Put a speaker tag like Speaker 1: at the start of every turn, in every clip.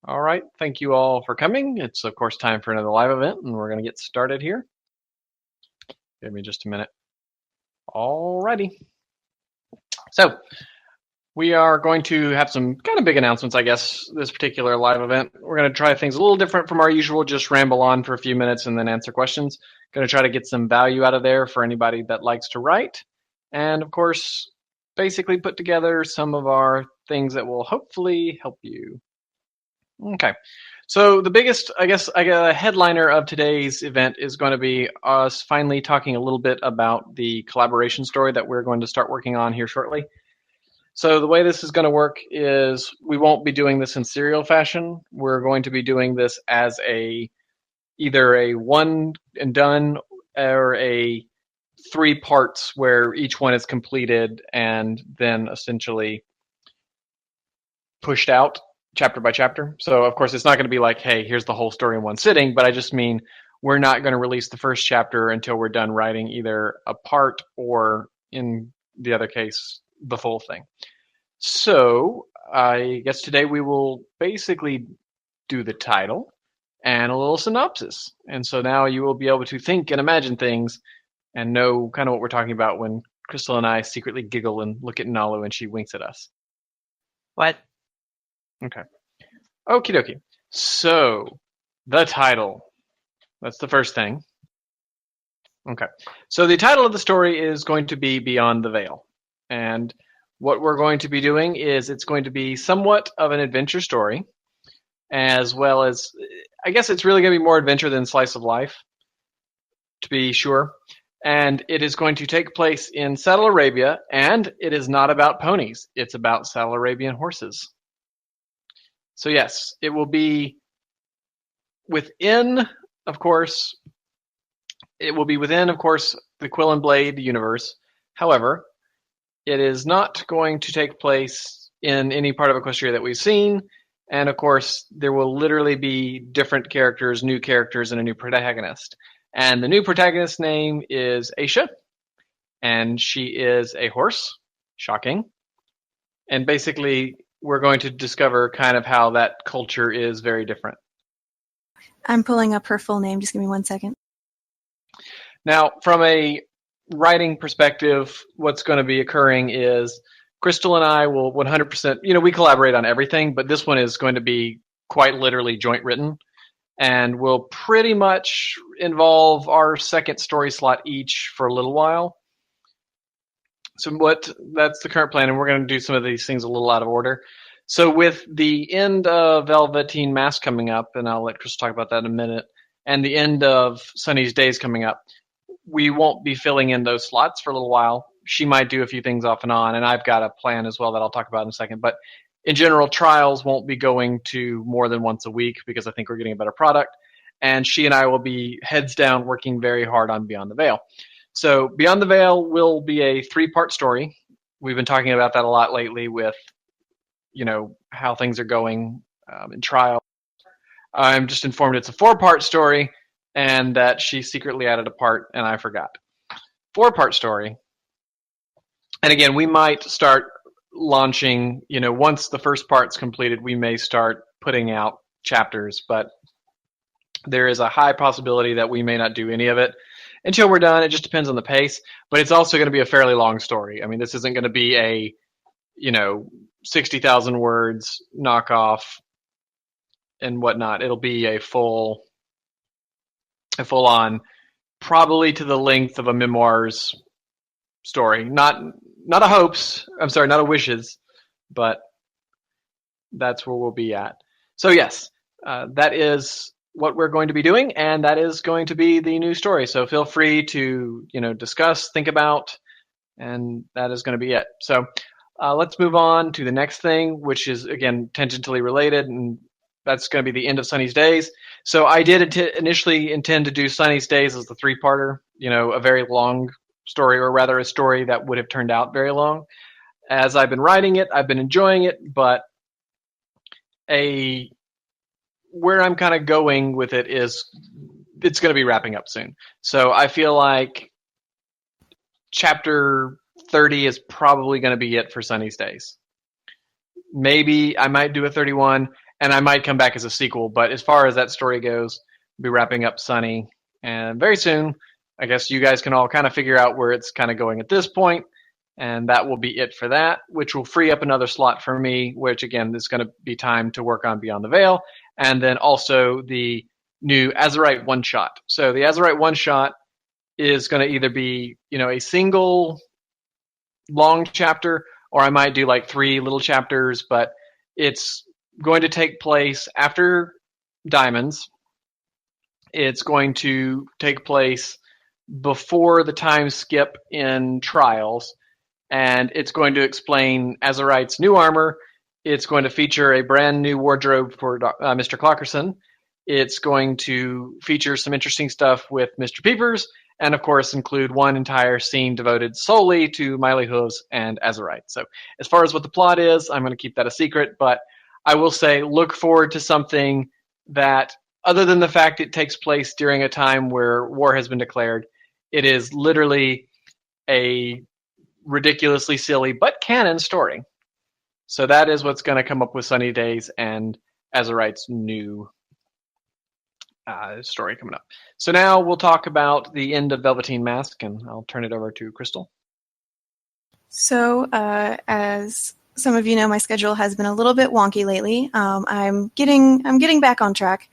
Speaker 1: All right, thank you all for coming. It's, of course, time for another live event, and we're going to get started here. Give me just a minute. Alrighty. So, we are going to have some kind of big announcements, I guess, this particular live event. We're going to try things a little different from our usual, just ramble on for a few minutes and then answer questions. Going to try to get some value out of there for anybody that likes to write. And, of course, basically put together some of our things that will hopefully help you. Okay. So the biggest, I guess, headliner of today's event is going to be us finally talking a little bit about the collaboration story that we're going to start working on here shortly. So the way this is going to work is we won't be doing this in serial fashion. We're going to be doing this as either a one and done or a 3 parts where each one is completed and then essentially pushed out chapter by chapter. So of course it's not going to be like, hey, here's the whole story in one sitting, but I just mean we're not going to release the first chapter until we're done writing either a part or, in the other case, the full thing. So I guess today we will basically do the title and a little synopsis. And so now you will be able to think and imagine things and know kind of what we're talking about when Crystal and I secretly giggle and look at Nalu and she winks at us.
Speaker 2: What?
Speaker 1: Okay. Okie dokie. So, the title. That's the first thing. Okay. So the title of the story is going to be Beyond the Veil. And what we're going to be doing is it's going to be somewhat of an adventure story, as well as, I guess it's really going to be more adventure than slice of life, to be sure. And it is going to take place in Saddle Arabia, and it is not about ponies. It's about Saddle Arabian horses. So yes, it will be within, of course, the Quill and Blade universe. However, it is not going to take place in any part of Equestria that we've seen. And of course, there will literally be different characters, new characters, and a new protagonist. And the new protagonist's name is Aisha, and she is a horse. Shocking. And basically, we're going to discover kind of how that culture is very different.
Speaker 3: I'm pulling up her full name. Just give me 1 second.
Speaker 1: Now, from a writing perspective, what's going to be occurring is Crystal and I will 100%, we collaborate on everything, but this one is going to be quite literally joint written and will pretty much involve our second story slot each for a little while. So that's the current plan, and we're going to do some of these things a little out of order. So with the end of Velveteen Mask coming up, and I'll let Crystal talk about that in a minute, and the end of Sunny's Days coming up, we won't be filling in those slots for a little while. She might do a few things off and on, and I've got a plan as well that I'll talk about in a second. But in general, trials won't be going to more than once a week because I think we're getting a better product. And she and I will be heads down working very hard on Beyond the Veil. So Beyond the Veil will be a 3-part story. We've been talking about that a lot lately with, how things are going in trial. I'm just informed it's a 4-part story and that she secretly added a part and I forgot. 4-part story. And again, we might start launching, once the first part's completed, we may start putting out chapters, but there is a high possibility that we may not do any of it until we're done. It just depends on the pace, but it's also going to be a fairly long story. I mean, this isn't going to be a, 60,000 words knockoff and whatnot. It'll be a full on, probably to the length of a memoir's story. Not a wishes, but that's where we'll be at. So yes, that is what we're going to be doing, and that is going to be the new story. So feel free to, discuss, think about, and that is going to be it. So let's move on to the next thing, which is, again, tangentially related, and that's going to be the end of Sunny's Days. So I did initially intend to do Sunny's Days as the 3-parter, a very long story, or rather a story that would have turned out very long. As I've been writing it, I've been enjoying it, but where I'm kind of going with it is it's going to be wrapping up soon. So I feel like chapter 30 is probably going to be it for Sunny's Days. Maybe I might do a 31, and I might come back as a sequel. But as far as that story goes, I'll be wrapping up Sunny, and very soon, I guess you guys can all kind of figure out where it's kind of going at this point, and that will be it for that, which will free up another slot for me, which again is going to be time to work on Beyond the Veil, and then also the new Azerite one-shot. So the Azerite one-shot is going to either be, a single long chapter, or I might do like 3 little chapters, but it's going to take place after Diamonds. It's going to take place before the time skip in Trials, and it's going to explain Azerite's new armor. It's going to feature a brand new wardrobe for Mr. Clockerson. It's going to feature some interesting stuff with Mr. Peepers, and of course include one entire scene devoted solely to Miley Hooves and Azerite. So as far as what the plot is, I'm going to keep that a secret, but I will say look forward to something that, other than the fact it takes place during a time where war has been declared, it is literally a ridiculously silly but canon story. So that is what's going to come up with Sunny Days and Azerite's new story coming up. So now we'll talk about the end of Velveteen Mask, and I'll turn it over to Crystal.
Speaker 3: So, as some of you know, my schedule has been a little bit wonky lately. I'm getting back on track.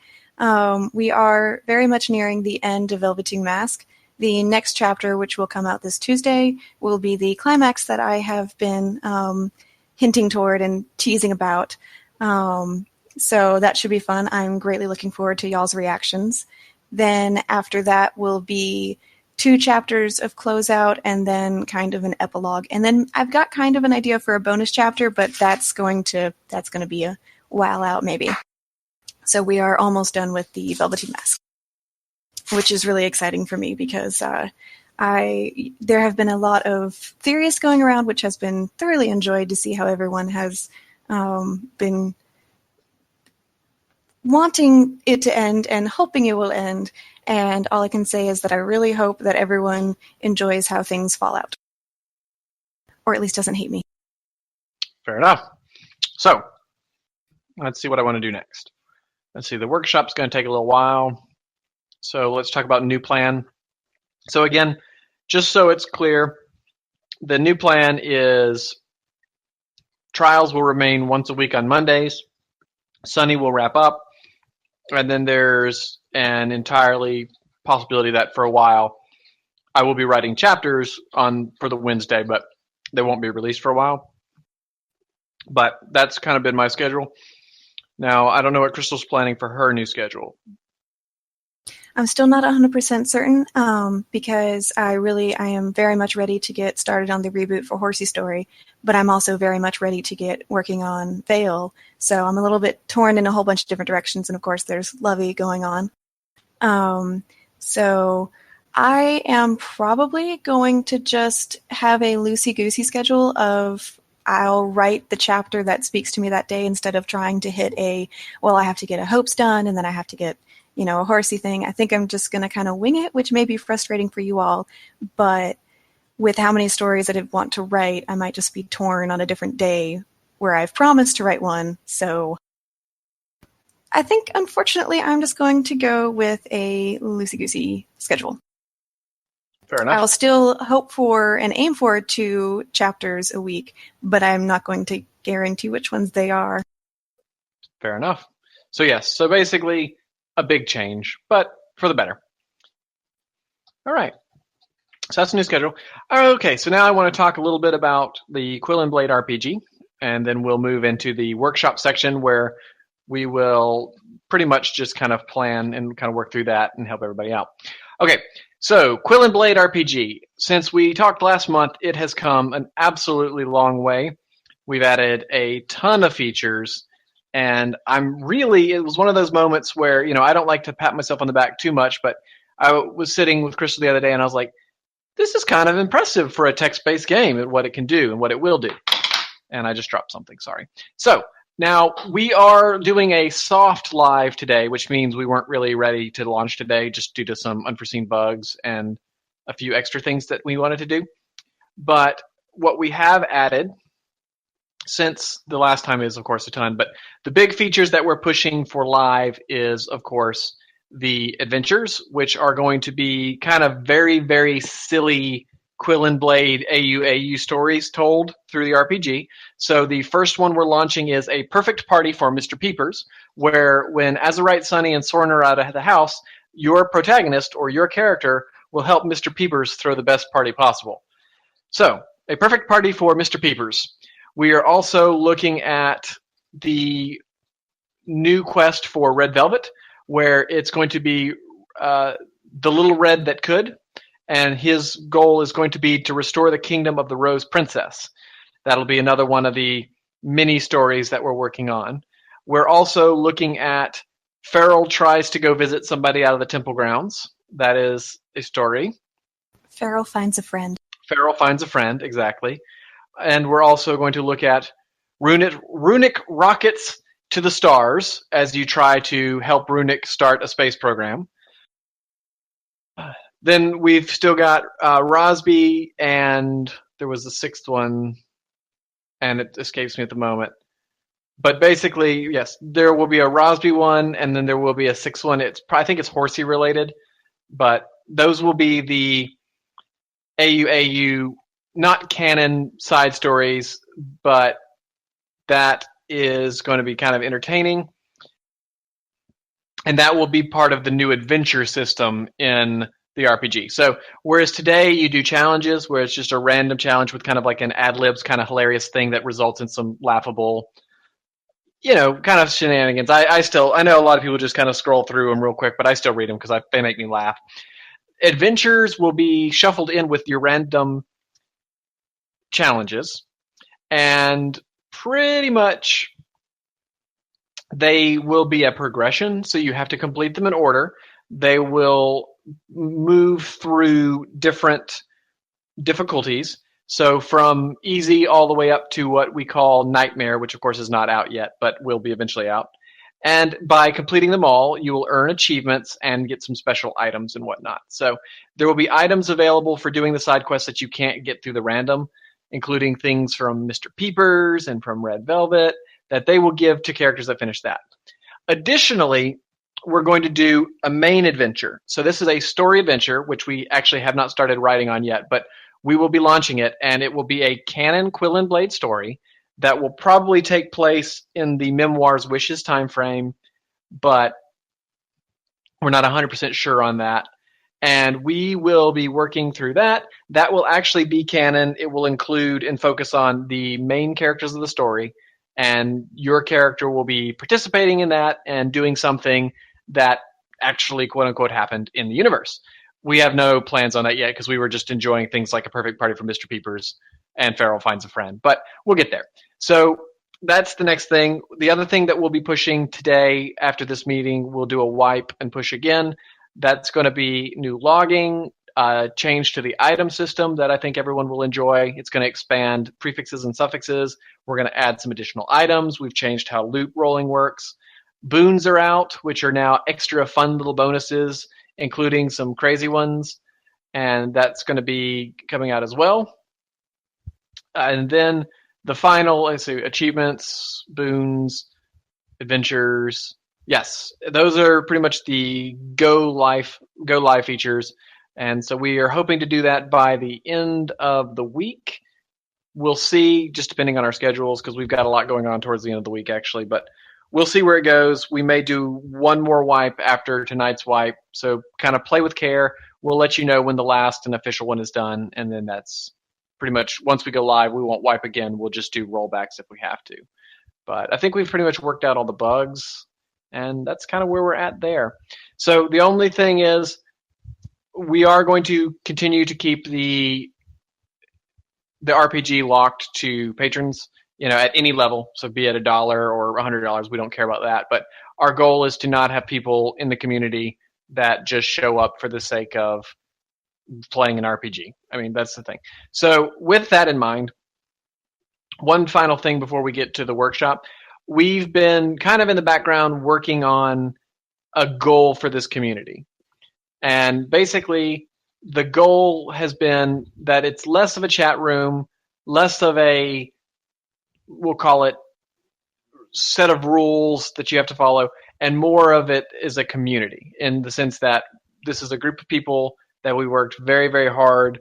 Speaker 3: We are very much nearing the end of Velveteen Mask. The next chapter, which will come out this Tuesday, will be the climax that I have been hinting toward and teasing about. So that should be fun. I'm greatly looking forward to y'all's reactions. Then after that will be 2 chapters of closeout and then kind of an epilogue. And then I've got kind of an idea for a bonus chapter, but that's going to be a while out maybe. So we are almost done with the Velveteen Mask, which is really exciting for me because there have been a lot of theories going around, which has been thoroughly enjoyed to see how everyone has been wanting it to end and hoping it will end. And all I can say is that I really hope that everyone enjoys how things fall out, or at least doesn't hate me.
Speaker 1: Fair enough. So let's see what I want to do next. Let's see, the workshop's going to take a little while. So let's talk about new plan. So again, just so it's clear, the new plan is Trials will remain once a week on Mondays. Sunny will wrap up. And then there's an entirely possibility that for a while I will be writing chapters for the Wednesday, but they won't be released for a while. But that's kind of been my schedule. Now, I don't know what Crystal's planning for her new schedule.
Speaker 3: I'm still not 100% certain because I am very much ready to get started on the reboot for Horsey Story, but I'm also very much ready to get working on Veil. So I'm a little bit torn in a whole bunch of different directions, and of course there's Lovey going on. So I am probably going to just have a loosey-goosey schedule of I'll write the chapter that speaks to me that day instead of trying to hit I have to get a Hopes done, and then I have to get a horsey thing. I think I'm just going to kind of wing it, which may be frustrating for you all, but with how many stories that I want to write, I might just be torn on a different day where I've promised to write one. So I think, unfortunately, I'm just going to go with a loosey-goosey schedule.
Speaker 1: Fair enough.
Speaker 3: I'll still hope for and aim for 2 chapters a week, but I'm not going to guarantee which ones they are.
Speaker 1: Fair enough. So yes, so basically a big change, but for the better. All right. So that's the new schedule. Okay, so now I want to talk a little bit about the Quill and Blade RPG, and then we'll move into the workshop section where we will pretty much just kind of plan and kind of work through that and help everybody out. Okay, so Quill and Blade RPG. Since we talked last month, it has come an absolutely long way. We've added a ton of features, and it was one of those moments where, I don't like to pat myself on the back too much, but I was sitting with Crystal the other day and I was like, this is kind of impressive for a text-based game and what it can do and what it will do. And I just dropped something, sorry. So now we are doing a soft live today, which means we weren't really ready to launch today just due to some unforeseen bugs and a few extra things that we wanted to do. But what we have added since the last time is, of course, a ton. But the big features that we're pushing for live is, of course, the adventures, which are going to be kind of very, very silly Quill and Blade AU stories told through the RPG. So the first one we're launching is a perfect party for Mr. Peepers, where when Azurite, Sunny, and Soren are out of the house, your protagonist or your character will help Mr. Peepers throw the best party possible. So, a perfect party for Mr. Peepers. We are also looking at the new quest for Red Velvet, where it's going to be the little red that could, and his goal is going to be to restore the kingdom of the Rose Princess. That'll be another one of the mini stories that we're working on. We're also looking at Farrell tries to go visit somebody out of the temple grounds. That is a story.
Speaker 3: Farrell finds a friend.
Speaker 1: Farrell finds a friend, exactly. And we're also going to look at runic rockets to the stars as you try to help Runic start a space program. Then we've still got Rosby, and there was a sixth one, and it escapes me at the moment. But basically, yes, there will be a Rosby one, and then there will be a sixth one. I think it's horsey related, but those will be the AU not canon side stories, but that is going to be kind of entertaining. And that will be part of the new adventure system in the RPG. So whereas today you do challenges where it's just a random challenge with kind of like an ad-libs kind of hilarious thing that results in some laughable, kind of shenanigans. I know a lot of people just kind of scroll through them real quick, but I still read them because they make me laugh. Adventures will be shuffled in with your random challenges, and pretty much they will be a progression, so you have to complete them in order. They will move through different difficulties, so from easy all the way up to what we call Nightmare, which of course is not out yet, but will be eventually out. And by completing them all, you will earn achievements and get some special items and whatnot. So there will be items available for doing the side quests that you can't get through the random, including things from Mr. Peepers and from Red Velvet that they will give to characters that finish that. Additionally, we're going to do a main adventure. So this is a story adventure, which we actually have not started writing on yet, but we will be launching it, and it will be a canon Quill and Blade story that will probably take place in the Memoirs Wishes timeframe, but we're not 100% sure on that. And we will be working through that. That will actually be canon. It will include and focus on the main characters of the story, and your character will be participating in that and doing something that actually, quote unquote, happened in the universe. We have no plans on that yet because we were just enjoying things like a perfect party for Mr. Peepers and Farrell finds a friend, but we'll get there. So that's the next thing. The other thing that we'll be pushing today after this meeting, we'll do a wipe and push again. That's going to be new logging, change to the item system that I think everyone will enjoy. It's going to expand prefixes and suffixes. We're going to add some additional items. We've changed how loot rolling works. Boons are out, which are now extra fun little bonuses, including some crazy ones. And that's going to be coming out as well. And then the final, let's see, achievements, boons, adventures. Yes, those are pretty much the go live features. And so we are hoping to do that by the end of the week. We'll see, just depending on our schedules, because we've got a lot going on towards the end of the week, actually. But we'll see where it goes. We may do one more wipe after tonight's wipe. So kind of play with care. We'll let you know when the last and official one is done. And then that's pretty much, once we go live, we won't wipe again. We'll just do rollbacks if we have to. But I think we've pretty much worked out all the bugs. And that's kind of where we're at there. So the only thing is we are going to continue to keep the RPG locked to patrons, at any level. So be it $1 or $100, we don't care about that. But our goal is to not have people in the community that just show up for the sake of playing an RPG. I mean, that's the thing. So with that in mind, one final thing before we get to the workshop. We've been kind of in the background working on a goal for this community. And basically, the goal has been that it's less of a chat room, less of a we'll call it, set of rules that you have to follow, and more of it is a community in the sense that this is a group of people that we worked very, very hard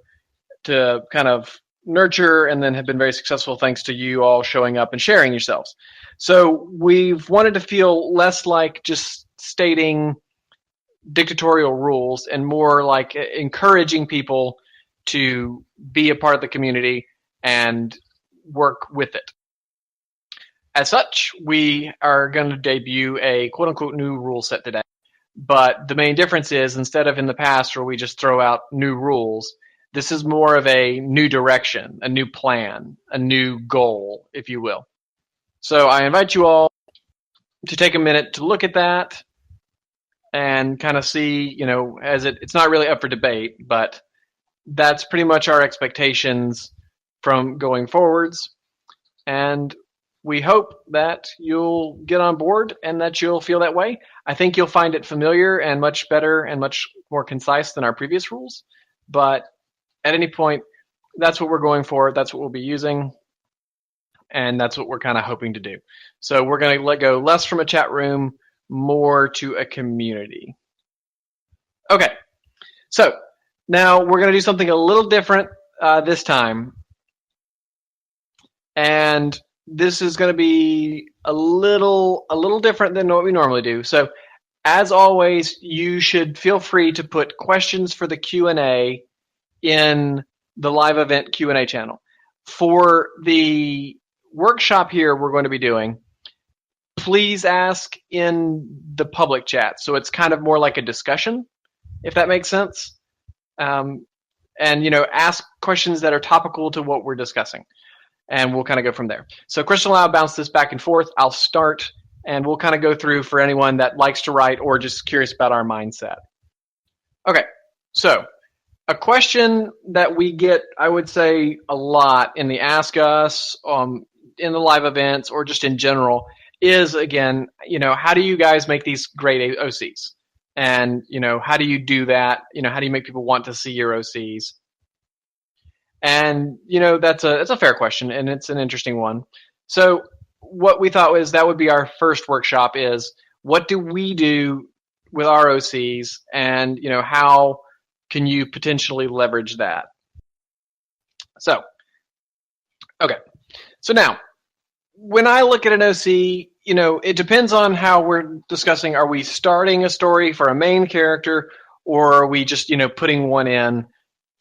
Speaker 1: to kind of nurture and then have been very successful thanks to you all showing up and sharing yourselves. So we've wanted to feel less like just stating dictatorial rules and more like encouraging people to be a part of the community and work with it. As such, we are going to debut a quote-unquote new rule set today. But the main difference is, instead of in the past where we just throw out new rules, this is more of a new direction, a new plan, a new goal, if you will. So I invite you all to take a minute to look at that and kind of see, as it's not really up for debate, but that's pretty much our expectations from going forwards. And we hope that you'll get on board and that you'll feel that way. I think you'll find it familiar and much better and much more concise than our previous rules. But at any point, that's what we're going for. That's what we'll be using. And that's what we're kind of hoping to do. So we're going to let go less from a chat room, more to a community. Okay. So now we're going to do something a little different this time. And this is going to be a little different than what we normally do. So as always, you should feel free to put questions for the Q&A in the live event Q&A channel. For the workshop here we're going to be doing, please ask in the public chat. So it's kind of more like a discussion, if that makes sense. And, ask questions that are topical to what we're discussing. And we'll kind of go from there. So Crystal and I'll bounce this back and forth. I'll start, and we'll kind of go through for anyone that likes to write or just curious about our mindset. Okay, so a question that we get, I would say, a lot in the Ask Us, in the live events, or just in general, is, again, how do you guys make these great OCs? And, how do you do that? How do you make people want to see your OCs? And, that's a fair question, and it's an interesting one. So what we thought was that would be our first workshop is, what do we do with our OCs, and, how can you potentially leverage that? So, okay. So now, when I look at an OC, it depends on how we're discussing. Are we starting a story for a main character, or are we just, putting one in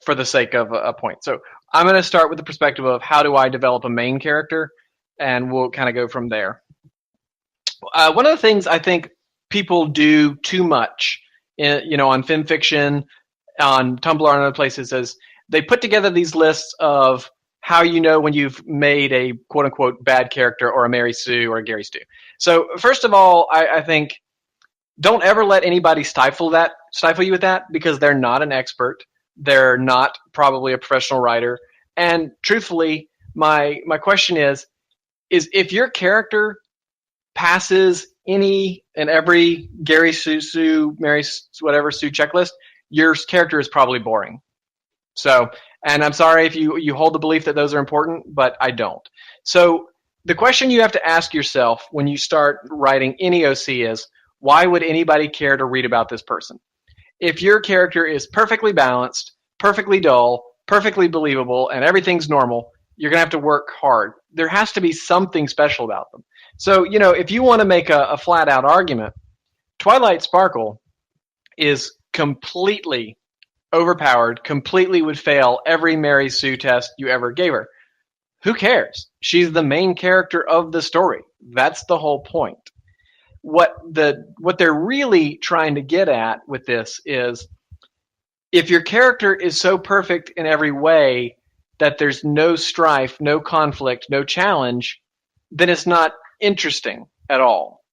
Speaker 1: for the sake of a point? So I'm going to start with the perspective of how do I develop a main character, and we'll kind of go from there. One of the things I think people do too much, on FemFiction, on Tumblr, and other places, is they put together these lists of how you know when you've made a quote-unquote bad character or a Mary Sue or a Gary Stu. So first of all, I think don't ever let anybody stifle you with that, because they're not an expert. They're not probably a professional writer. And truthfully, my question is if your character passes any and every Gary Sue, Mary whatever Sue checklist, your character is probably boring. So, and I'm sorry if you hold the belief that those are important, but I don't. So the question you have to ask yourself when you start writing any OC is, why would anybody care to read about this person? If your character is perfectly balanced, perfectly dull, perfectly believable, and everything's normal, you're going to have to work hard. There has to be something special about them. So, if you want to make a flat-out argument, Twilight Sparkle is completely overpowered, completely would fail every Mary Sue test you ever gave her. Who cares? She's the main character of the story. That's the whole point. What they're really trying to get at with this is, if your character is so perfect in every way that there's no strife, no conflict, no challenge, then it's not interesting at all.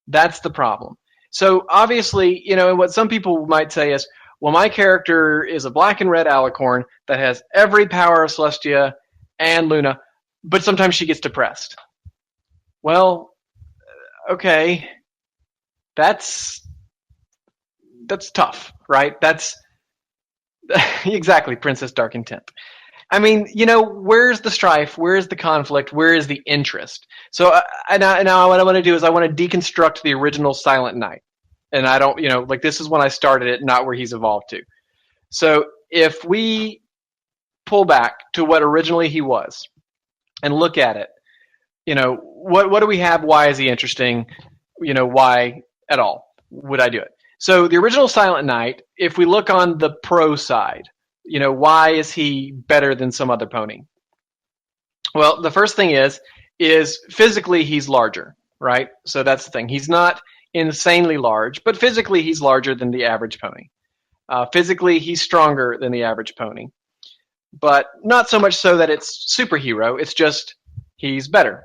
Speaker 1: That's the problem. So obviously, what some people might say is, well, my character is a black and red alicorn that has every power of Celestia and Luna, but sometimes she gets depressed. Well, okay, that's tough, right? That's exactly Princess Dark Intent. I mean, where's the strife? Where is the conflict? Where is the interest? So now what I want to do is I want to deconstruct the original Silent Night. And I don't, like this is when I started it, not where he's evolved to. So if we pull back to what originally he was and look at it, what do we have? Why is he interesting? Why at all would I do it? So the original Silent Night, if we look on the pro side, why is he better than some other pony? Well, the first thing is physically he's larger, right? So that's the thing. He's not insanely large, but physically he's larger than the average pony. Physically he's stronger than the average pony, but not so much so that it's superhero. It's just he's better,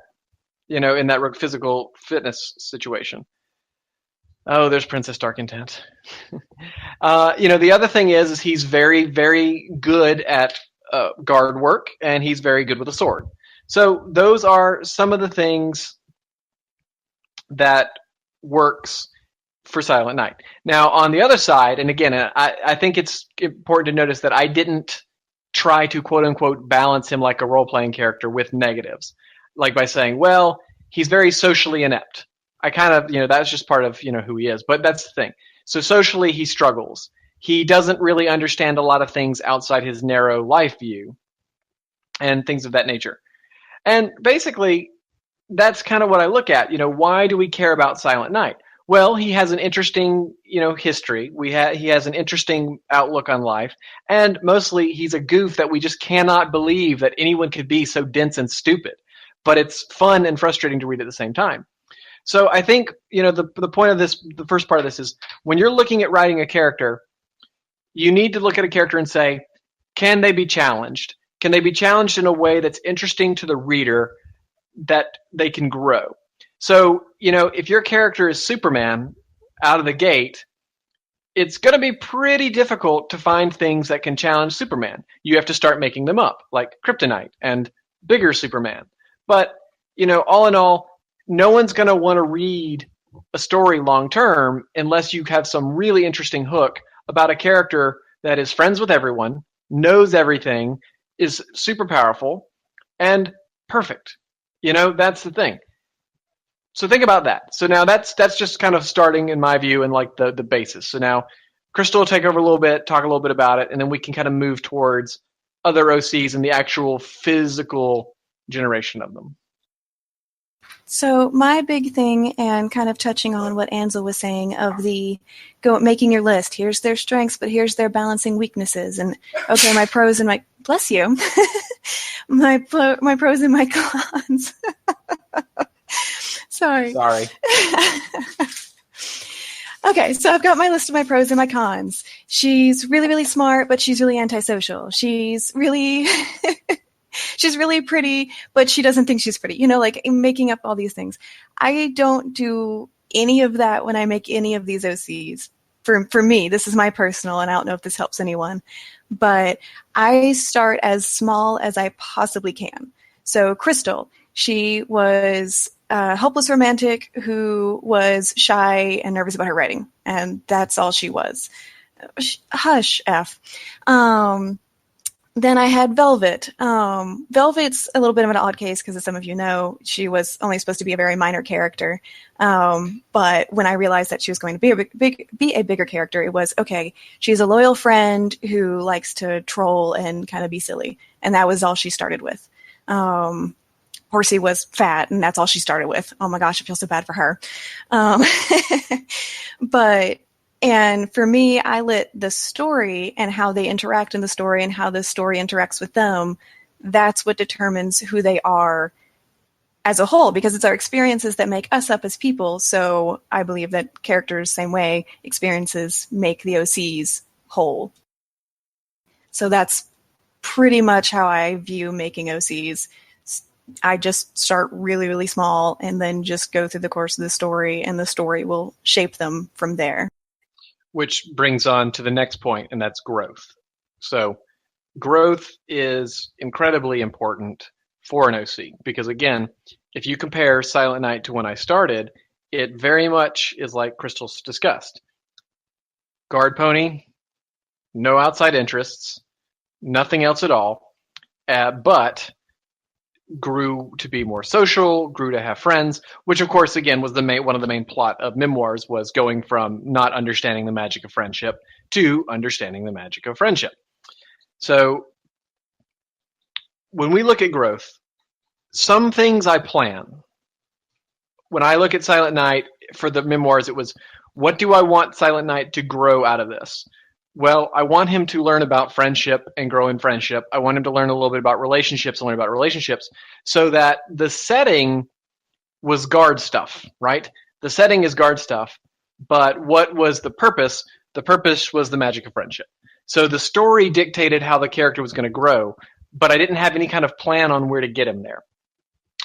Speaker 1: in that physical fitness situation. Oh, there's Princess Dark Intent. The other thing is he's very, very good at guard work, and he's very good with a sword. So those are some of the things that works for Silent Night. Now, on the other side, and again, I think it's important to notice that I didn't try to quote-unquote balance him like a role-playing character with negatives, like by saying, well, he's very socially inept. I kind of, that's just part of, who he is. But that's the thing. So socially, he struggles. He doesn't really understand a lot of things outside his narrow life view and things of that nature. And basically, that's kind of what I look at. Why do we care about Silent Night? Well, he has an interesting, history. He has an interesting outlook on life. And mostly, he's a goof that we just cannot believe that anyone could be so dense and stupid. But it's fun and frustrating to read at the same time. So I think, the point of this, the first part of this is when you're looking at writing a character, you need to look at a character and say, can they be challenged? Can they be challenged in a way that's interesting to the reader that they can grow? So, if your character is Superman out of the gate, it's going to be pretty difficult to find things that can challenge Superman. You have to start making them up, like Kryptonite and bigger Superman. But, all in all, no one's going to want to read a story long term unless you have some really interesting hook about a character that is friends with everyone, knows everything, is super powerful, and perfect. That's the thing. So think about that. So now that's just kind of starting, in my view, and like the basis. So now Crystal will take over a little bit, talk a little bit about it, and then we can kind of move towards other OCs and the actual physical generation of them.
Speaker 3: So my big thing, and kind of touching on what Ansel was saying of the making your list. Here's their strengths, but here's their balancing weaknesses. And okay, my pros and my bless you, my pros and my cons. Sorry. Okay, so I've got my list of my pros and my cons. She's really, really smart, but she's really antisocial. She's really pretty, but she doesn't think she's pretty. Like making up all these things. I don't do any of that when I make any of these OCs. For me, this is my personal, and I don't know if this helps anyone, but I start as small as I possibly can. So Crystal, she was a helpless romantic who was shy and nervous about her writing, and that's all she was. Hush, F. Then I had Velvet. Velvet's a little bit of an odd case because, as some of you know, she was only supposed to be a very minor character. But when I realized that she was going to be a bigger character, it was, okay, she's a loyal friend who likes to troll and kind of be silly. And that was all she started with. Horsey was fat, and that's all she started with. Oh my gosh, I feel so bad for her. And for me, I let the story and how they interact in the story and how the story interacts with them, that's what determines who they are as a whole, because it's our experiences that make us up as people. So I believe that characters, same way, experiences make the OCs whole. So that's pretty much how I view making OCs. I just start really, really small and then just go through the course of the story, and the story will shape them from there.
Speaker 1: Which brings on to the next point, and that's growth. So growth is incredibly important for an OC because, again, if you compare Silent Night to when I started, it very much is like Crystal's discussed. Guard pony, no outside interests, nothing else at all. but grew to be more social, grew to have friends, which of course again was one of the main plot of memoirs, was going from not understanding the magic of friendship to understanding the magic of friendship. So when we look at growth, some things I plan. When I look at Silent Night for the memoirs, it was, what do I want Silent Night to grow out of this? Well, I want him to learn about friendship and grow in friendship. I want him to learn a little bit about relationships and learn about relationships, so that the setting was guard stuff, right? The setting is guard stuff, but what was the purpose? The purpose was the magic of friendship. So the story dictated how the character was going to grow, but I didn't have any kind of plan on where to get him there.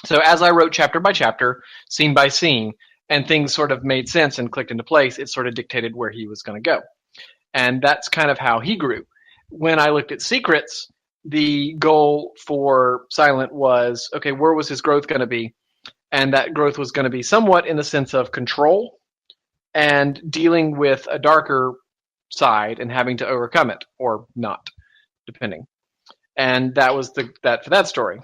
Speaker 1: So as I wrote chapter by chapter, scene by scene, and things sort of made sense and clicked into place, it sort of dictated where he was going to go. And that's kind of how he grew. When I looked at Secrets, the goal for Silent was, okay, where was his growth going to be? And that growth was going to be somewhat in the sense of control and dealing with a darker side and having to overcome it, or not, depending. And that was that for that story.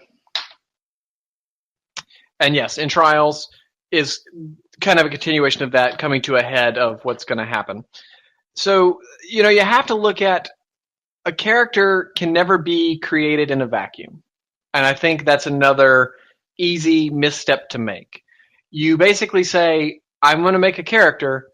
Speaker 1: And yes, in Trials is kind of a continuation of that, coming to a head of what's going to happen. So, you have to look at, a character can never be created in a vacuum. And I think that's another easy misstep to make. You basically say, I'm going to make a character,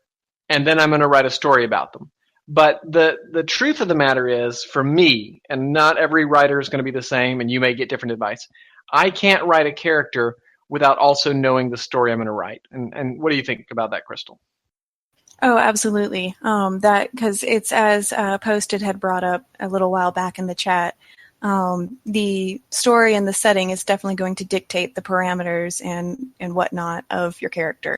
Speaker 1: and then I'm going to write a story about them. But the truth of the matter is, for me, and not every writer is going to be the same, and you may get different advice, I can't write a character without also knowing the story I'm going to write. And what do you think about that, Crystal?
Speaker 3: Oh, absolutely. That, because it's as Posted had brought up a little while back in the chat, the story and the setting is definitely going to dictate the parameters and whatnot of your character.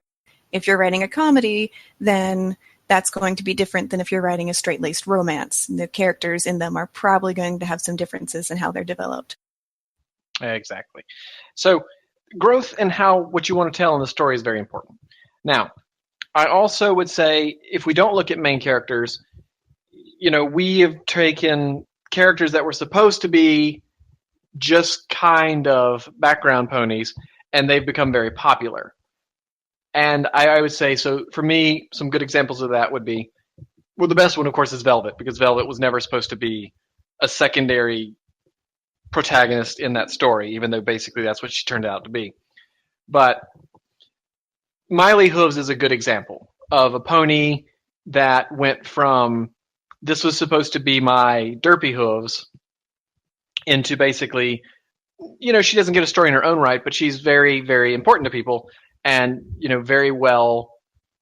Speaker 3: If you're writing a comedy, then that's going to be different than if you're writing a straight-laced romance. The characters in them are probably going to have some differences in how they're developed.
Speaker 1: Exactly. So growth and what you want to tell in the story is very important. Now, I also would say, if we don't look at main characters, we have taken characters that were supposed to be just kind of background ponies, and they've become very popular. And I would say, so for me, some good examples of that would be, well, the best one, of course, is Velvet, because Velvet was never supposed to be a secondary protagonist in that story, even though basically that's what she turned out to be. But Miley Hooves is a good example of a pony that went from, this was supposed to be my derpy hooves, into basically, she doesn't get a story in her own right, but she's very, very important to people, and very well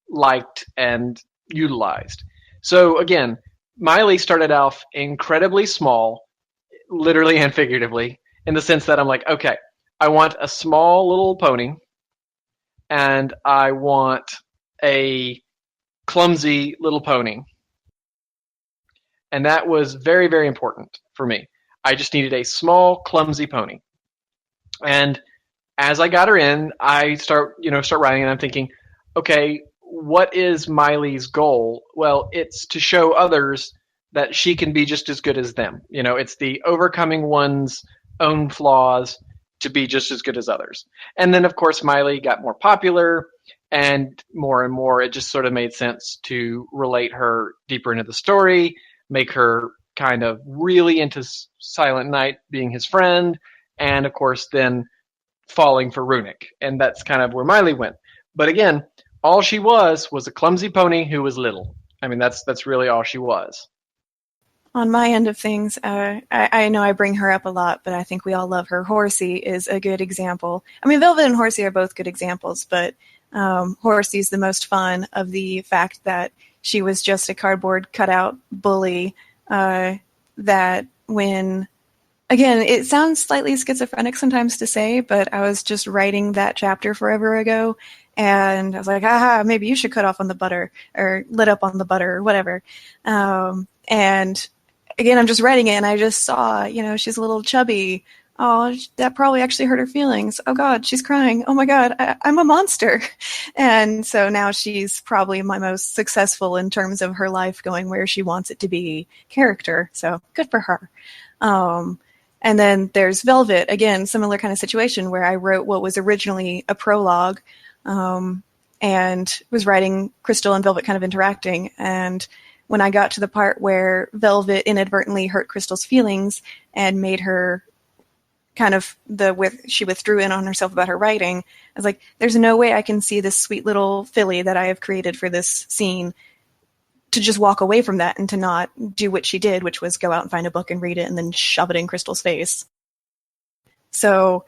Speaker 1: liked and utilized. So again, Miley started off incredibly small, literally and figuratively, in the sense that I'm like, okay, I want a small little pony, and I want a clumsy little pony. And that was very, very important for me. I just needed a small, clumsy pony. And as I got her in, I start writing, and I'm thinking, okay, what is Miley's goal? Well, it's to show others that she can be just as good as them. It's the overcoming one's own flaws to be just as good as others. And then, of course, Miley got more popular, and more it just sort of made sense to relate her deeper into the story, make her kind of really into Silent Night being his friend, and of course then falling for Runic. And that's kind of where Miley went. But again, all she was a clumsy pony who was little. I mean, that's really all she was.
Speaker 3: On my end of things, I know I bring her up a lot, but I think we all love her. Horsey is a good example. I mean, Velvet and Horsey are both good examples, but Horsey's the most fun of the fact that she was just a cardboard cutout bully that when, again, it sounds slightly schizophrenic sometimes to say, but I was just writing that chapter forever ago, and I was like, maybe you should cut off on the butter, or lit up on the butter, or whatever. And again, I'm just writing it, and I just saw, she's a little chubby. Oh, that probably actually hurt her feelings. Oh, God, she's crying. Oh, my God, I'm a monster. And so now she's probably my most successful in terms of her life going where she wants it to be character. So good for her. And then there's Velvet, again, similar kind of situation where I wrote what was originally a prologue, and was writing Crystal and Velvet kind of interacting. And when I got to the part where Velvet inadvertently hurt Crystal's feelings and made her she withdrew in on herself about her writing, I was like, there's no way I can see this sweet little filly that I have created for this scene to just walk away from that and to not do what she did, which was go out and find a book and read it and then shove it in Crystal's face. So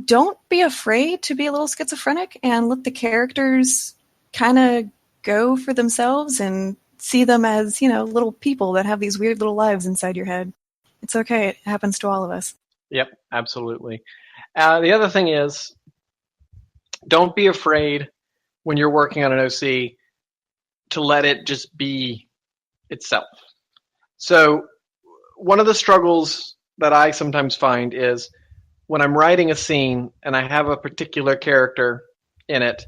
Speaker 3: don't be afraid to be a little schizophrenic and let the characters kind of go for themselves and see them as, little people that have these weird little lives inside your head. It's okay. It happens to all of us.
Speaker 1: Yep, absolutely. The other thing is, don't be afraid when you're working on an OC to let it just be itself. So one of the struggles that I sometimes find is when I'm writing a scene and I have a particular character in it,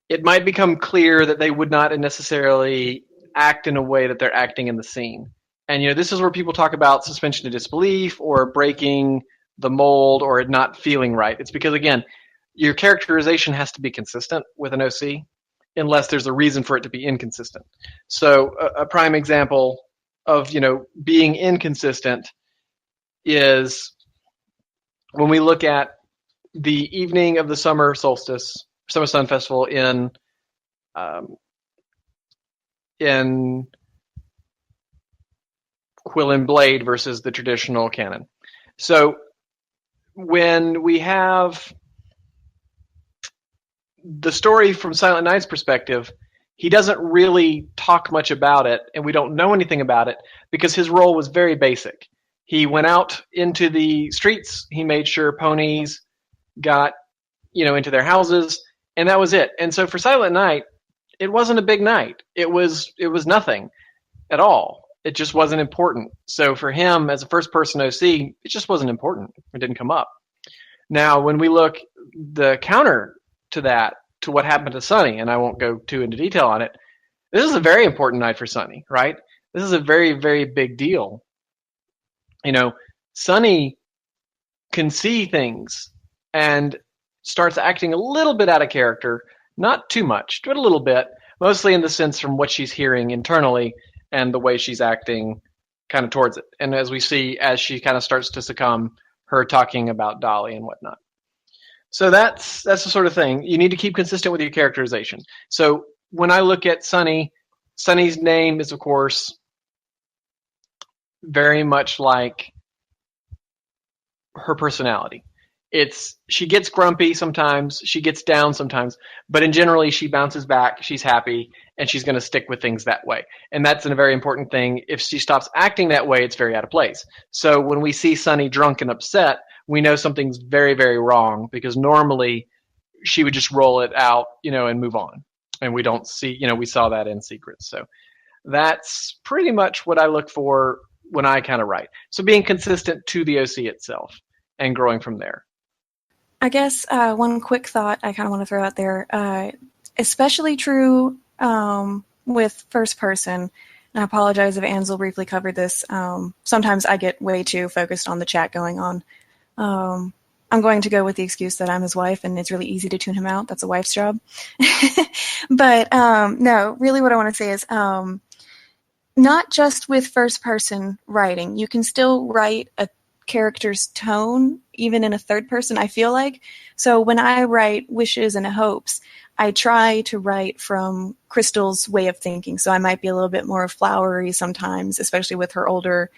Speaker 1: it might become clear that they would not necessarily act in a way that they're acting in the scene. And, this is where people talk about suspension of disbelief or breaking the mold or it not feeling right. It's because, again, your characterization has to be consistent with an OC unless there's a reason for it to be inconsistent. So a prime example of, being inconsistent is when we look at the evening of the summer solstice, Summer Sun Festival in Quill and Blade versus the traditional canon. So when we have the story from Silent Night's perspective, he doesn't really talk much about it, and we don't know anything about it because his role was very basic. He went out into the streets, he made sure ponies got, into their houses, and that was it. And so for Silent Night, it wasn't a big night. It was nothing at all. It just wasn't important. So for him, as a first-person OC, it just wasn't important. It didn't come up. Now, when we look the counter to that, to what happened to Sunny, and I won't go too into detail on it, this is a very important night for Sunny, right? This is a very, very big deal. Sunny can see things and starts acting a little bit out of character, not too much, but a little bit, mostly in the sense from what she's hearing internally and the way she's acting kind of towards it. And as we see, as she kind of starts to succumb, her talking about Dolly and whatnot. So that's the sort of thing. You need to keep consistent with your characterization. So when I look at Sunny, Sunny's name is, of course, very much like her personality. She gets grumpy sometimes, she gets down sometimes, but in generally she bounces back, she's happy, and she's going to stick with things that way. And that's a very important thing. If she stops acting that way, it's very out of place. So when we see Sunny drunk and upset, we know something's very, very wrong because normally she would just roll it out, and move on. And we don't see, we saw that in Secrets. So that's pretty much what I look for when I kind of write. So being consistent to the OC itself and growing from there.
Speaker 3: I guess one quick thought I kind of want to throw out there, especially true with first person, and I apologize if Ansel briefly covered this. Sometimes I get way too focused on the chat going on. I'm going to go with the excuse that I'm his wife and it's really easy to tune him out. That's a wife's job. But no, really what I want to say is not just with first person writing. You can still write a character's tone even in a third person, I feel like. So when I write wishes and hopes, I try to write from Crystal's way of thinking. So I might be a little bit more flowery sometimes, especially with her older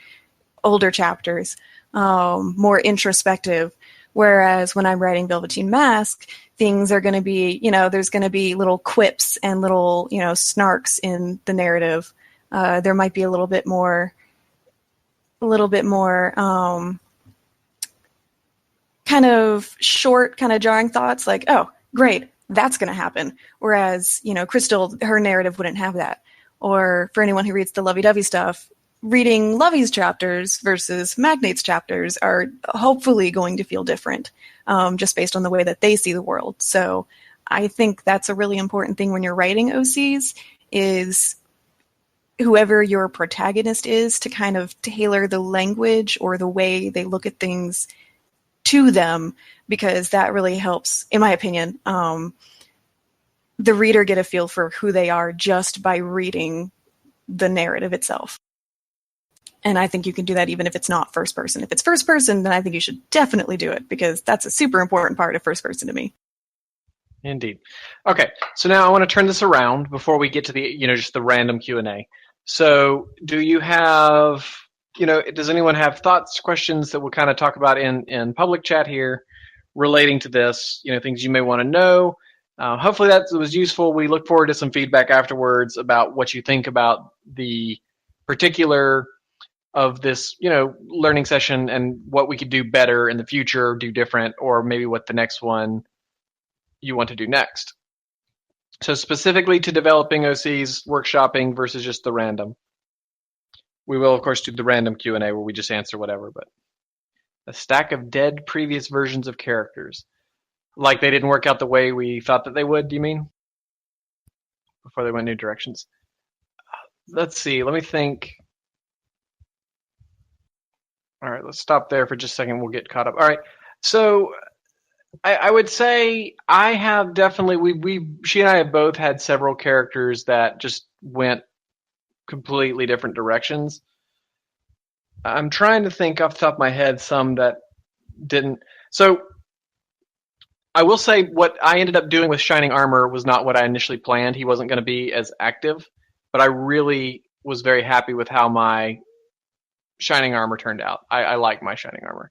Speaker 3: chapters, more introspective. Whereas when I'm writing Velveteen Mask, things are going to be, there's going to be little quips and little, snarks in the narrative. There might be a little bit more kind of short, kind of jarring thoughts like, oh, great, that's going to happen. Whereas, Crystal, her narrative wouldn't have that. Or for anyone who reads the lovey-dovey stuff, reading Lovey's chapters versus Magnate's chapters are hopefully going to feel different, just based on the way that they see the world. So I think that's a really important thing when you're writing OCs is whoever your protagonist is to kind of tailor the language or the way they look at things to them, because that really helps, in my opinion, the reader get a feel for who they are just by reading the narrative itself. And I think you can do that even if it's not first person. If it's first person, then I think you should definitely do it, because that's a super important part of first person to me.
Speaker 1: Indeed. Okay, so now I want to turn this around before we get to the, just the random Q&A. So do you have, does anyone have thoughts, questions that we'll kind of talk about in public chat here relating to this, things you may want to know? Hopefully that was useful. We look forward to some feedback afterwards about what you think about the particular of this, learning session and what we could do better in the future, do different, or maybe what the next one you want to do next. So specifically to developing OCs, workshopping versus just the random. We will, of course, do the random Q&A where we just answer whatever, but a stack of dead previous versions of characters. Like they didn't work out the way we thought that they would, do you mean? Before they went new directions. Let's see, let me think. All right, let's stop there for just a second. We'll get caught up. All right, so I would say I have definitely, she and I have both had several characters that just went completely different directions. I'm trying to think off the top of my head some that didn't. So I will say what I ended up doing with Shining Armor was not what I initially planned. He wasn't going to be as active, but I really was very happy with how my Shining Armor turned out. I like my Shining Armor.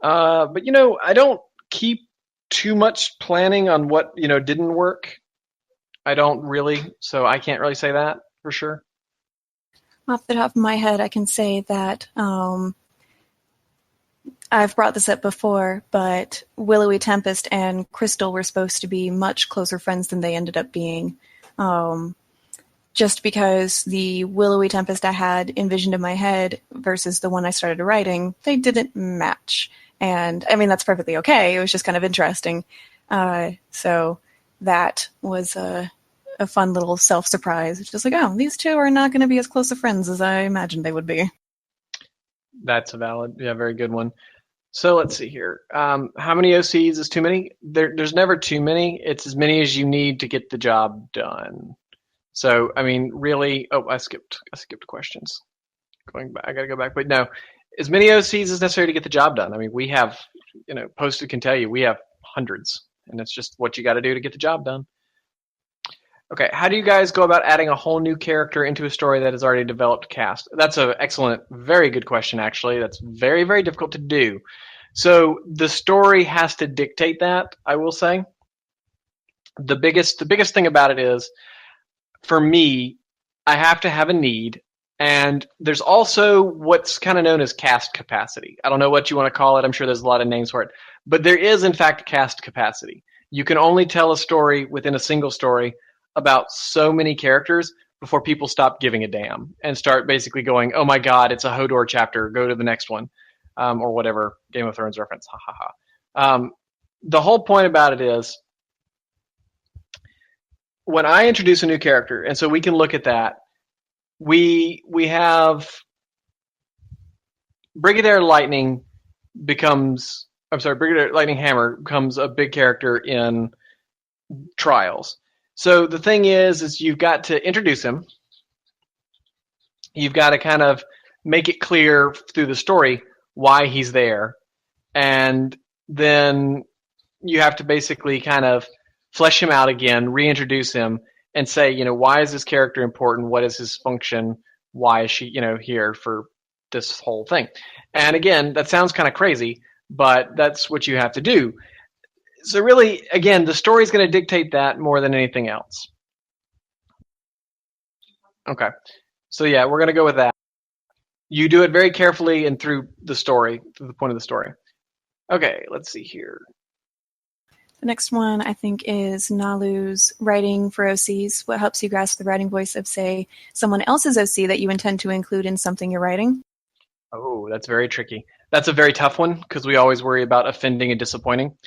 Speaker 1: But, I don't keep too much planning on what, didn't work. I don't really, so I can't really say that for sure.
Speaker 3: Off the top of my head, I can say that I've brought this up before, but Willowy Tempest and Crystal were supposed to be much closer friends than they ended up being. Just because the Willowy Tempest I had envisioned in my head versus the one I started writing, they didn't match. And, I mean, that's perfectly okay. It was just kind of interesting. So that was a fun little self-surprise. It's just like, oh, these two are not going to be as close of friends as I imagined they would be.
Speaker 1: That's a valid, very good one. So let's see here. How many OCs is too many? There's never too many. It's as many as you need to get the job done. So, I mean, really, I skipped questions. Going back, I got to go back. But no, as many OCs as necessary to get the job done. I mean, we have, Posted can tell you, we have hundreds. And it's just what you got to do to get the job done. Okay, how do you guys go about adding a whole new character into a story that is already developed cast? That's an excellent, very good question, actually. That's very, very difficult to do. So the story has to dictate that, I will say. The biggest thing about it is, for me, I have to have a need, and there's also what's kind of known as cast capacity. I don't know what you want to call it. I'm sure there's a lot of names for it. But there is, in fact, cast capacity. You can only tell a story within a single story about so many characters before people stop giving a damn and start basically going, oh my god, it's a Hodor chapter, go to the next one, or whatever Game of Thrones reference, ha ha ha. The whole point about it is, when I introduce a new character, and so we can look at that, we have Brigadier Lightning Hammer becomes a big character in Trials. So the thing is you've got to introduce him. You've got to kind of make it clear through the story why he's there. And then you have to basically kind of flesh him out again, reintroduce him, and say, why is this character important? What is his function? Why is she, here for this whole thing? And again, that sounds kind of crazy, but that's what you have to do. So really, again, the story's going to dictate that more than anything else. Okay. So yeah, we're going to go with that. You do it very carefully and through the story, through the point of the story. Okay, let's see here.
Speaker 3: The next one, I think, is Nalu's writing for OCs. What helps you grasp the writing voice of, say, someone else's OC that you intend to include in something you're writing?
Speaker 1: Oh, that's very tricky. That's a very tough one because we always worry about offending and disappointing.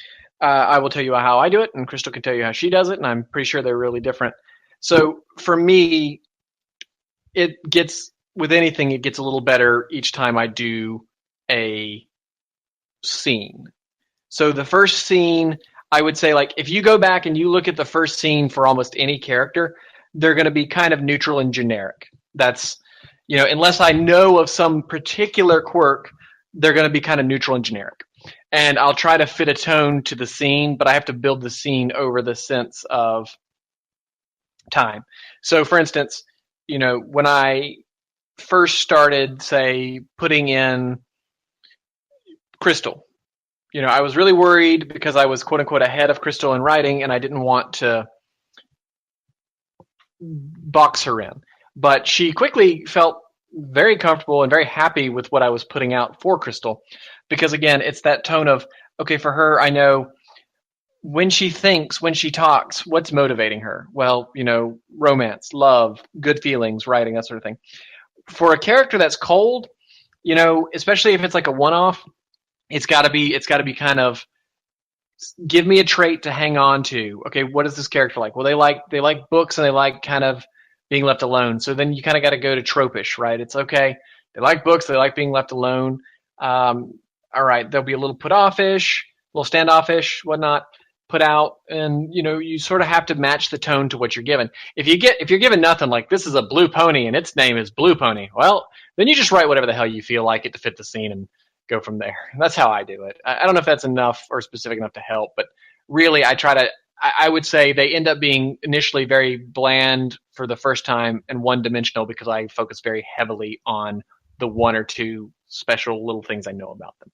Speaker 1: I will tell you how I do it, and Crystal can tell you how she does it, and I'm pretty sure they're really different. So for me, it gets, with anything, it gets a little better each time I do a scene. So the first scene, I would say, like, if you go back and you look at the first scene for almost any character, they're going to be kind of neutral and generic. That's, unless I know of some particular quirk, they're going to be kind of neutral and generic. And I'll try to fit a tone to the scene, but I have to build the scene over the sense of time. So, for instance, when I first started, say, putting in Crystal, I was really worried because I was quote unquote ahead of Crystal in writing, and I didn't want to box her in. But she quickly felt very comfortable and very happy with what I was putting out for Crystal, because again, it's that tone of, okay, for her, I know when she thinks, when she talks, what's motivating her? Well, romance, love, good feelings, writing, that sort of thing. For a character that's cold, especially if it's like a one-off, it's got to be kind of, give me a trait to hang on to. Okay, what is this character like? Well, they like books, and they like kind of being left alone. So then you kind of got to go to tropish, right? It's okay. They like books. They like being left alone. All right, they'll be a little put offish, a little standoffish, whatnot. Put out, and you sort of have to match the tone to what you're given. If you're given nothing, like this is a blue pony and its name is Blue Pony, well, then you just write whatever the hell you feel like it to fit the scene and go from there. That's how I do it. I don't know if that's enough or specific enough to help, but really I would say they end up being initially very bland for the first time and one-dimensional, because I focus very heavily on the one or two special little things I know about them.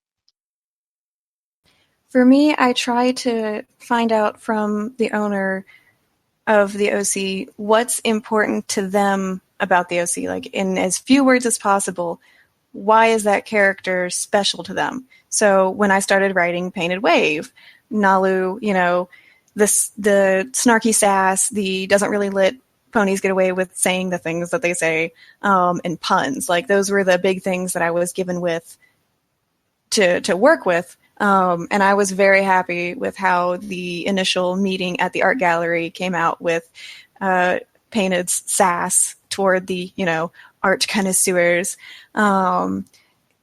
Speaker 3: For me, I try to find out from the owner of the OC what's important to them about the OC, like in as few words as possible. Why is that character special to them? So when I started writing Painted Wave, Nalu, the snarky sass, the doesn't really let ponies get away with saying the things that they say, and puns. Like those were the big things that I was given with to work with. And I was very happy with how the initial meeting at the art gallery came out with Painted's sass toward the, art connoisseurs.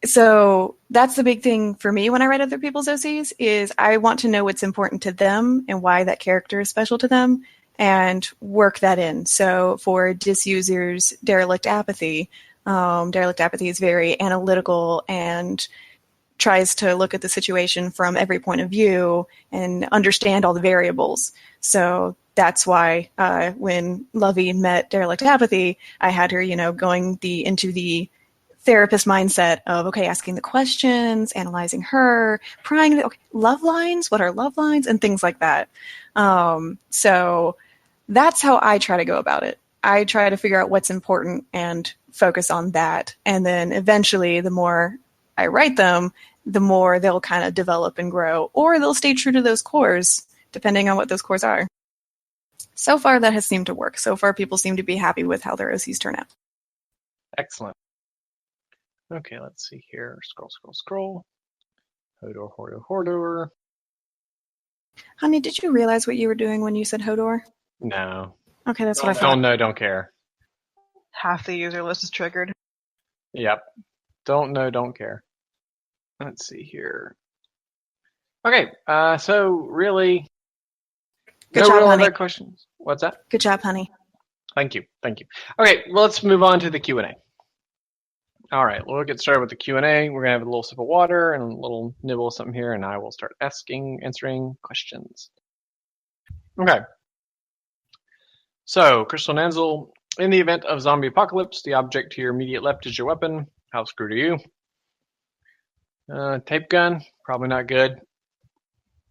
Speaker 3: So that's the big thing for me when I write other people's OCs, is I want to know what's important to them and why that character is special to them, and work that in. So for Disusers, Derelict Apathy is very analytical and tries to look at the situation from every point of view and understand all the variables. So that's why when Lovey met Derelict Apathy, I had her, going into the therapist mindset of, okay, asking the questions, analyzing her, prying, okay, love lines, what are love lines, and things like that. So that's how I try to go about it. I try to figure out what's important and focus on that. And then eventually, the more I write them, the more they'll kind of develop and grow, or they'll stay true to those cores, depending on what those cores are. So far, that has seemed to work. So far, people seem to be happy with how their OCs turn out.
Speaker 1: Excellent. Okay, let's see here. Scroll. Hodor.
Speaker 3: Honey, did you realize what you were doing when you said Hodor?
Speaker 1: No.
Speaker 3: Okay, that's what I thought.
Speaker 1: Don't know, don't care.
Speaker 2: Half the user list is triggered.
Speaker 1: Yep. Don't know, don't care. Let's see here. Okay, so really,
Speaker 3: Good
Speaker 1: no
Speaker 3: job,
Speaker 1: real
Speaker 3: honey.
Speaker 1: other questions. What's that?
Speaker 3: Good job, honey.
Speaker 1: Thank you. Okay, well, let's move on to the Q&A. All right, we'll get started with the Q&A. We're going to have a little sip of water and a little nibble of something here, and I will start answering questions. Okay. So, Crystal Nanzel, in the event of zombie apocalypse, the object to your immediate left is your weapon. How screwed are you? Tape gun, probably not good.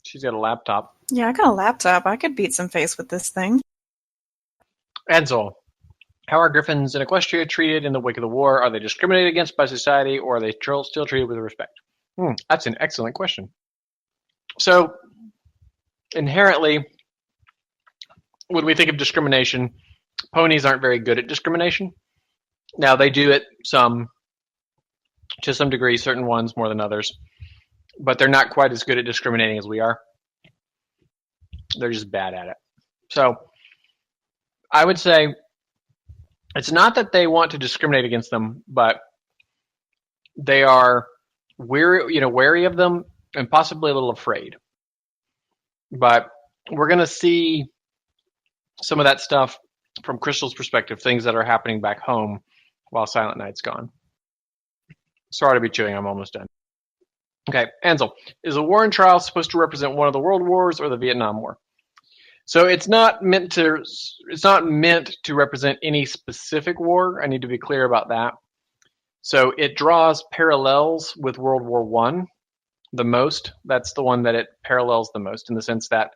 Speaker 1: She's got a laptop.
Speaker 3: Yeah, I got a laptop. I could beat some face with this thing.
Speaker 1: Ansel, how are griffins in Equestria treated in the wake of the war? Are they discriminated against by society, or are they still treated with respect? That's an excellent question. So, inherently, when we think of discrimination, ponies aren't very good at discrimination. Now, they do it to some degree, certain ones more than others, but they're not quite as good at discriminating as we are. They're just bad at it. So I would say It's not that they want to discriminate against them, but they are wary of them and possibly a little afraid. But we're going to see some of that stuff from Crystal's perspective, things that are happening back home while Silent Night's gone. Sorry to be chewing, I'm almost done. Okay, Ansel, is a war and trial supposed to represent one of the world wars or the Vietnam War? So it's not meant to represent any specific war. I need to be clear about that. So it draws parallels with World War I the most. That's the one that it parallels the most, in the sense that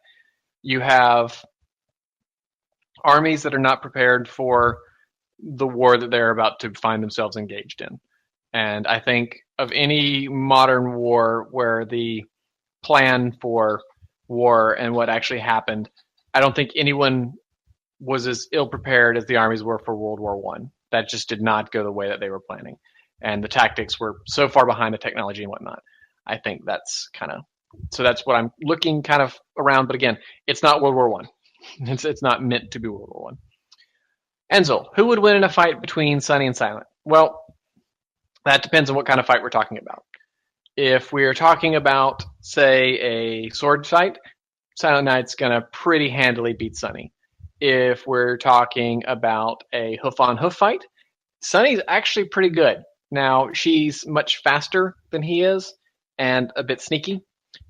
Speaker 1: you have armies that are not prepared for the war that they're about to find themselves engaged in. And I think of any modern war where the plan for war and what actually happened, I don't think anyone was as ill prepared as the armies were for World War I. That just did not go the way that they were planning. And the tactics were so far behind the technology and whatnot. I think that's that's what I'm looking kind of around. But again, it's not World War I. It's not meant to be World War I. Ansel, who would win in a fight between Sunny and Silent? Well, that depends on what kind of fight we're talking about. If we're talking about, say, a sword fight, Silent Knight's going to pretty handily beat Sunny. If we're talking about a hoof-on-hoof fight, Sunny's actually pretty good. Now, she's much faster than he is and a bit sneaky,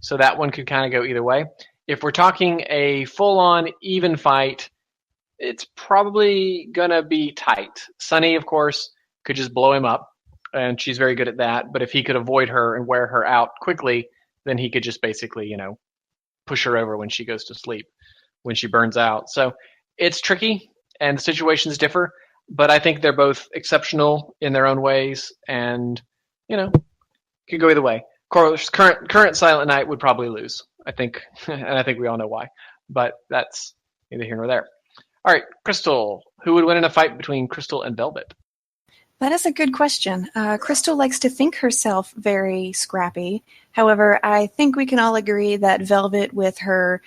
Speaker 1: so that one could kind of go either way. If we're talking a full-on even fight, it's probably going to be tight. Sunny, of course, could just blow him up, and she's very good at that. But if he could avoid her and wear her out quickly, then he could just basically, push her over when she goes to sleep, when she burns out. So it's tricky, and the situations differ. But I think they're both exceptional in their own ways, and could go either way. Of course, current Silent Night would probably lose, I think, and I think we all know why. But that's neither here nor there. All right, Crystal, who would win in a fight between Crystal and Velvet?
Speaker 3: That is a good question. Crystal likes to think herself very scrappy. However, I think we can all agree that Velvet, with her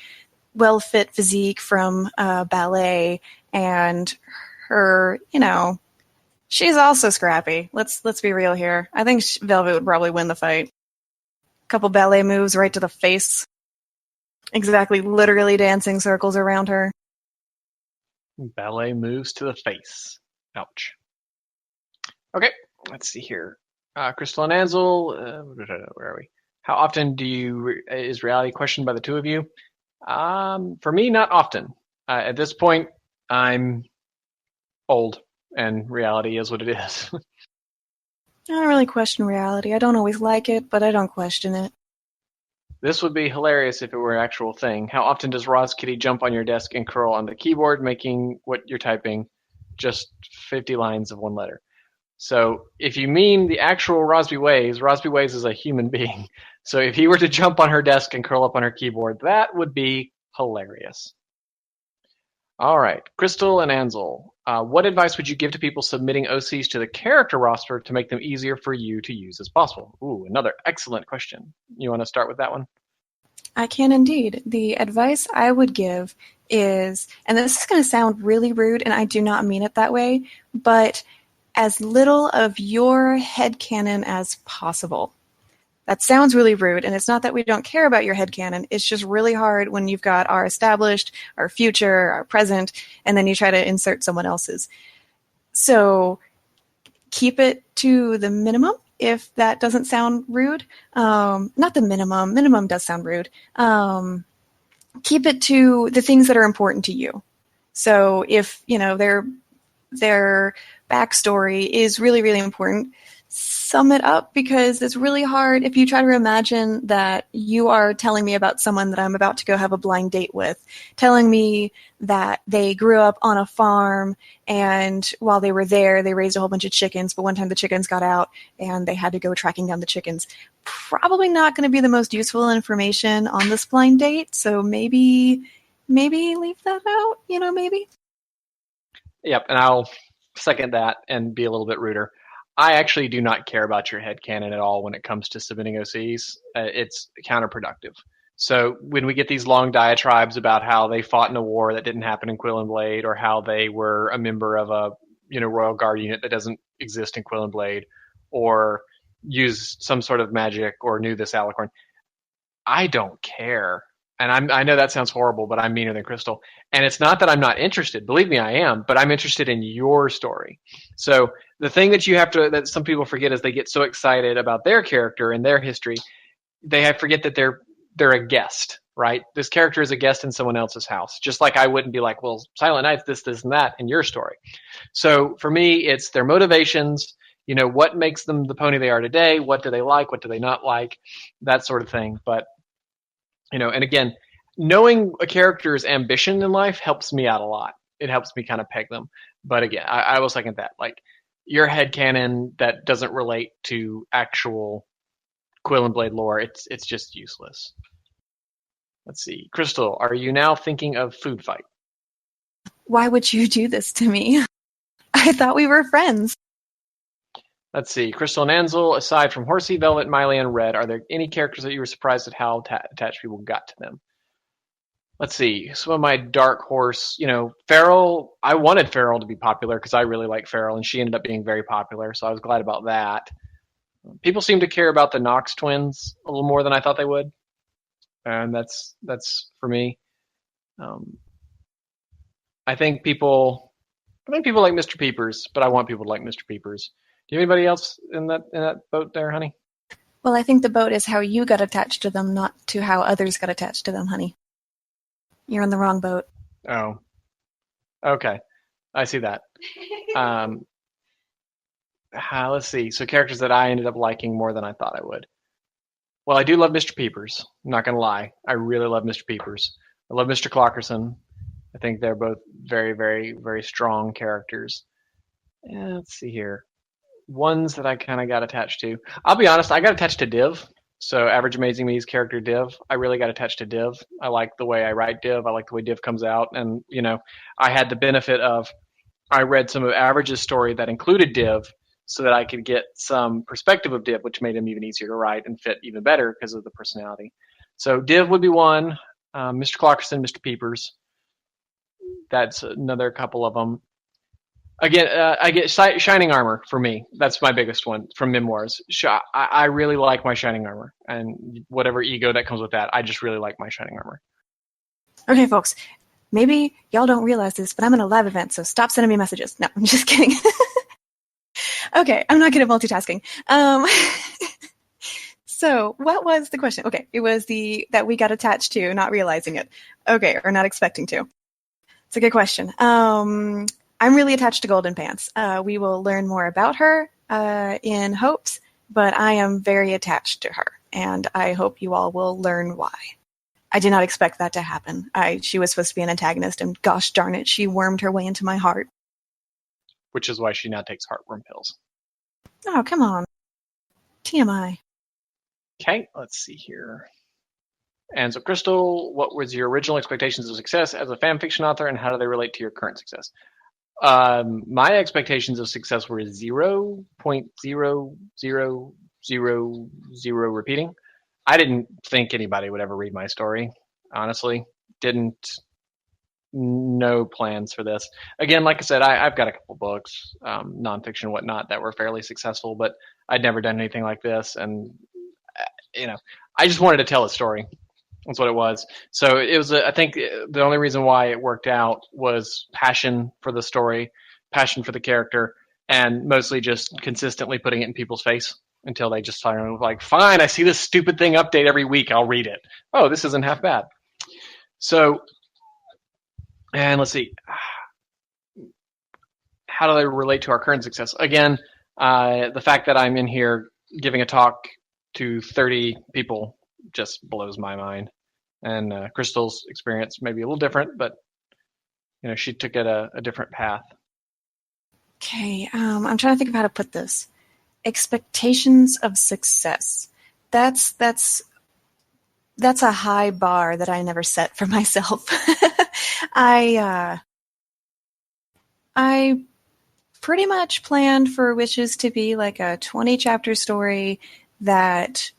Speaker 3: well-fit physique from ballet and her, she's also scrappy. Let's be real here. I think Velvet would probably win the fight. A couple ballet moves right to the face. Exactly, literally dancing circles around her.
Speaker 1: Ballet moves to the face. Ouch. Okay, let's see here. Crystal and Ansel, where are we? How often is reality questioned by the two of you? For me, not often. At this point, I'm old, and reality is what it is.
Speaker 3: I don't really question reality. I don't always like it, but I don't question it.
Speaker 1: This would be hilarious if it were an actual thing. How often does Roz Kitty jump on your desk and curl on the keyboard, making what you're typing just 50 lines of one letter? So if you mean the actual Rosby Ways is a human being. So if he were to jump on her desk and curl up on her keyboard, that would be hilarious. All right, Crystal and Ansel, what advice would you give to people submitting OCs to the character roster to make them easier for you to use as possible? Ooh, another excellent question. You want to start with that one?
Speaker 3: I can indeed. The advice I would give is, and this is going to sound really rude, and I do not mean it that way, but as little of your headcanon as possible. That sounds really rude, and it's not that we don't care about your headcanon. It's just really hard when you've got our established, our future, our present, and then you try to insert someone else's. So keep it to the minimum if that doesn't sound rude. Not the minimum. Minimum does sound rude. Keep it to the things that are important to you. So if, their backstory is really, really important, sum it up, because it's really hard if you try to imagine that you are telling me about someone that I'm about to go have a blind date with, telling me that they grew up on a farm and while they were there, they raised a whole bunch of chickens, but one time the chickens got out and they had to go tracking down the chickens. Probably not going to be the most useful information on this blind date, so maybe leave that out, maybe.
Speaker 1: Yep, and I'll second that and be a little bit ruder. I actually do not care about your headcanon at all when it comes to submitting OCs. It's counterproductive. So when we get these long diatribes about how they fought in a war that didn't happen in Quill and Blade, or how they were a member of a Royal Guard unit that doesn't exist in Quill and Blade, or use some sort of magic, or knew this alicorn. I don't care. And I know that sounds horrible, but I'm meaner than Crystal. And it's not that I'm not interested. Believe me, I am. But I'm interested in your story. So the thing that some people forget is they get so excited about their character and their history, they forget that they're a guest, right? This character is a guest in someone else's house. Just like I wouldn't be like, well, Silent Night's this, and that in your story. So for me, it's their motivations. What makes them the pony they are today? What do they like? What do they not like? That sort of thing. But and again, knowing a character's ambition in life helps me out a lot. It helps me kind of peg them. But again, I will second that. Like, your headcanon that doesn't relate to actual Quill and Blade lore, it's just useless. Let's see. Crystal, are you now thinking of food fight?
Speaker 3: Why would you do this to me? I thought we were friends.
Speaker 1: Let's see. Crystal and Ansel, aside from Horsey, Velvet, Miley, and Red, are there any characters that you were surprised at how attached people got to them? Let's see. Some of my dark horse, Farrell, I wanted Farrell to be popular because I really like Farrell, and she ended up being very popular, so I was glad about that. People seem to care about the Knox twins a little more than I thought they would, and that's for me. I think people like Mr. Peepers, but I want people to like Mr. Peepers. Do you have anybody else in that boat there, honey?
Speaker 3: Well, I think the boat is how you got attached to them, not to how others got attached to them, honey. You're on the wrong boat.
Speaker 1: Oh. Okay. I see that. Let's see. So characters that I ended up liking more than I thought I would. Well, I do love Mr. Peepers. I'm not going to lie. I really love Mr. Peepers. I love Mr. Clockerson. I think they're both very, very, very strong characters. Let's see here. Ones that I kind of got attached to. I'll be honest, I got attached to Div. So Average Amazing Me's character Div, I really got attached to Div. I like the way I write Div. I like the way Div comes out. And, I had the benefit of, I read some of Average's story that included Div so that I could get some perspective of Div, which made him even easier to write and fit even better because of the personality. So Div would be one. Mr. Clockerson, Mr. Peepers. That's another couple of them. Again, I get Shining Armor for me. That's my biggest one from Memoirs. I really like my Shining Armor, and whatever ego that comes with that, I just really like my Shining Armor.
Speaker 3: Okay, folks, maybe y'all don't realize this, but I'm in a live event, so stop sending me messages. No, I'm just kidding. Okay, I'm not good at multitasking. So what was the question? Okay, it was that we got attached to, not realizing it. Okay, or not expecting to. It's a good question. I'm really attached to Golden Pants. We will learn more about her in Hopes, but I am very attached to her, and I hope you all will learn why. I did not expect that to happen. She was supposed to be an antagonist, and gosh darn it, she wormed her way into my heart.
Speaker 1: Which is why she now takes heartworm pills.
Speaker 3: Oh, come on. TMI.
Speaker 1: Okay, let's see here. And so, Crystal, what was your original expectations of success as a fan fiction author, and how do they relate to your current success? My expectations of success were 0.0000 repeating. I didn't think anybody would ever read my story, honestly. No plans for this. Again, like I said, I've got a couple books, nonfiction and whatnot, that were fairly successful, but I'd never done anything like this. And, I just wanted to tell a story. That's what it was. So it was, I think the only reason why it worked out was passion for the story, passion for the character, and mostly just consistently putting it in people's face until they just finally were like, fine, I see this stupid thing update every week. I'll read it. Oh, this isn't half bad. So, and let's see. How do they relate to our current success? Again, the fact that I'm in here giving a talk to 30 people just blows my mind. And Crystal's experience may be a little different, but she took it a different path.
Speaker 3: Okay, I'm trying to think of how to put this. Expectations of success. That's a high bar that I never set for myself. I pretty much planned for Witches to be like a 20-chapter story that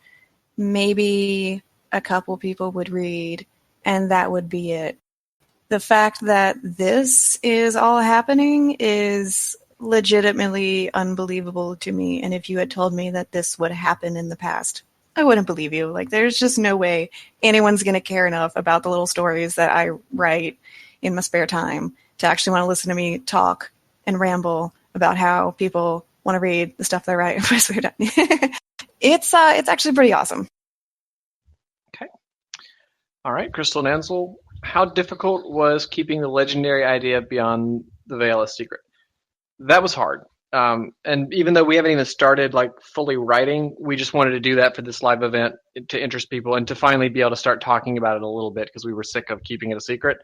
Speaker 3: maybe a couple people would read, and that would be it. The fact that this is all happening is legitimately unbelievable to me. And if you had told me that this would happen in the past, I wouldn't believe you. Like, there's just no way anyone's going to care enough about the little stories that I write in my spare time to actually want to listen to me talk and ramble about how people want to read the stuff that I write in my spare time. It's actually pretty awesome.
Speaker 1: Okay. All right, Crystal and Ansel, how difficult was keeping the legendary idea beyond the veil a secret? That was hard. And even though we haven't even started like fully writing, we just wanted to do that for this live event to interest people and to finally be able to start talking about it a little bit because we were sick of keeping it a secret.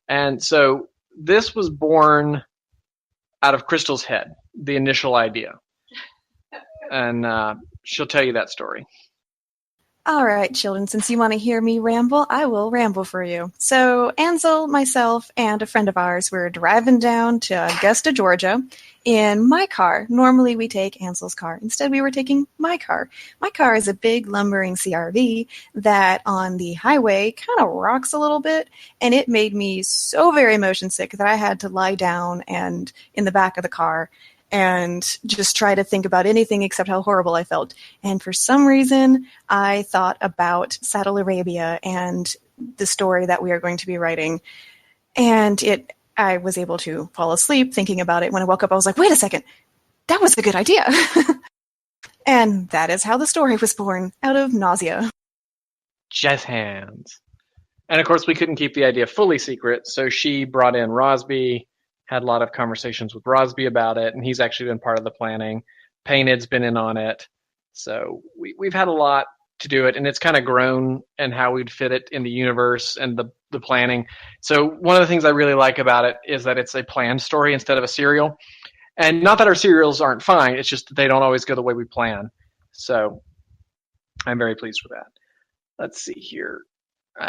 Speaker 1: And so this was born out of Crystal's head, the initial idea. And she'll tell you that story.
Speaker 3: All right, children, since you want to hear me ramble, I will ramble for you. So Ansel, myself, and a friend of ours were driving down to Augusta, Georgia in my car. Normally we take Ansel's car. Instead, we were taking my car. My car is a big lumbering CRV that on the highway kind of rocks a little bit, and it made me so very motion sick that I had to lie down and in the back of the car and just try to think about anything except how horrible I felt. And for some reason, I thought about Saddle Arabia and the story that we are going to be writing. And I was able to fall asleep thinking about it. When I woke up, I was like, wait a second, that was a good idea. And that is how the story was born, out of nausea.
Speaker 1: Jazz hands. And of course, we couldn't keep the idea fully secret, so she brought in Rosby, had a lot of conversations with Rosby about it, and he's actually been part of the planning. Painted's been in on it. So we've had a lot to do it, and it's kind of grown and how we'd fit it in the universe and the planning. So one of the things I really like about it is that it's a planned story instead of a serial. And not that our serials aren't fine, it's just that they don't always go the way we plan. So I'm very pleased with that. Let's see here.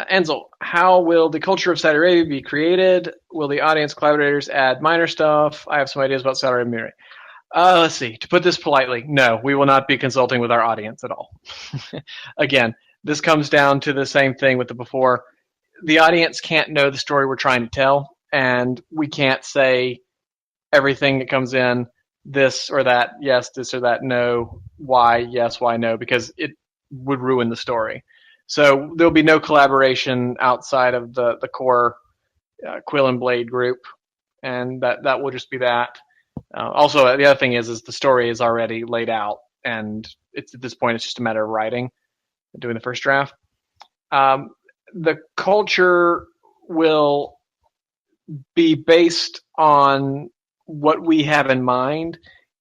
Speaker 1: Ansel, how will the culture of Saudi Arabia be created? Will the audience collaborators add minor stuff? I have some ideas about Saudi Arabia. Let's see. To put this politely, no, we will not be consulting with our audience at all. Again, this comes down to the same thing with the before. The audience can't know the story we're trying to tell, and we can't say everything that comes in, this or that, yes, this or that, no, why, yes, why, no, because it would ruin the story. So there'll be no collaboration outside of the core Quill and Blade group, and that will just be that. Also, the other thing is the story is already laid out, and it's at this point it's just a matter of writing, doing the first draft. The culture will be based on what we have in mind.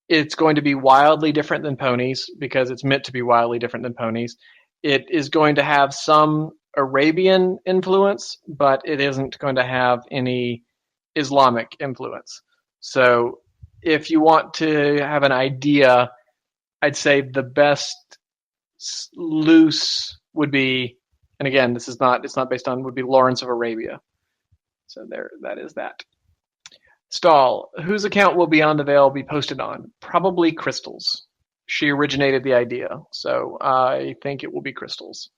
Speaker 1: It's going to be wildly different than ponies because it's meant to be wildly different than ponies. It is going to have some Arabian influence, but it isn't going to have any Islamic influence. So if you want to have an idea, I'd say the best loose would be, and again, it's not based on, would be Lawrence of Arabia. So there, that is that. Stahl, whose account will Beyond the Veil be posted on? Probably Crystal's. She originated the idea, so I think it will be Crystal's.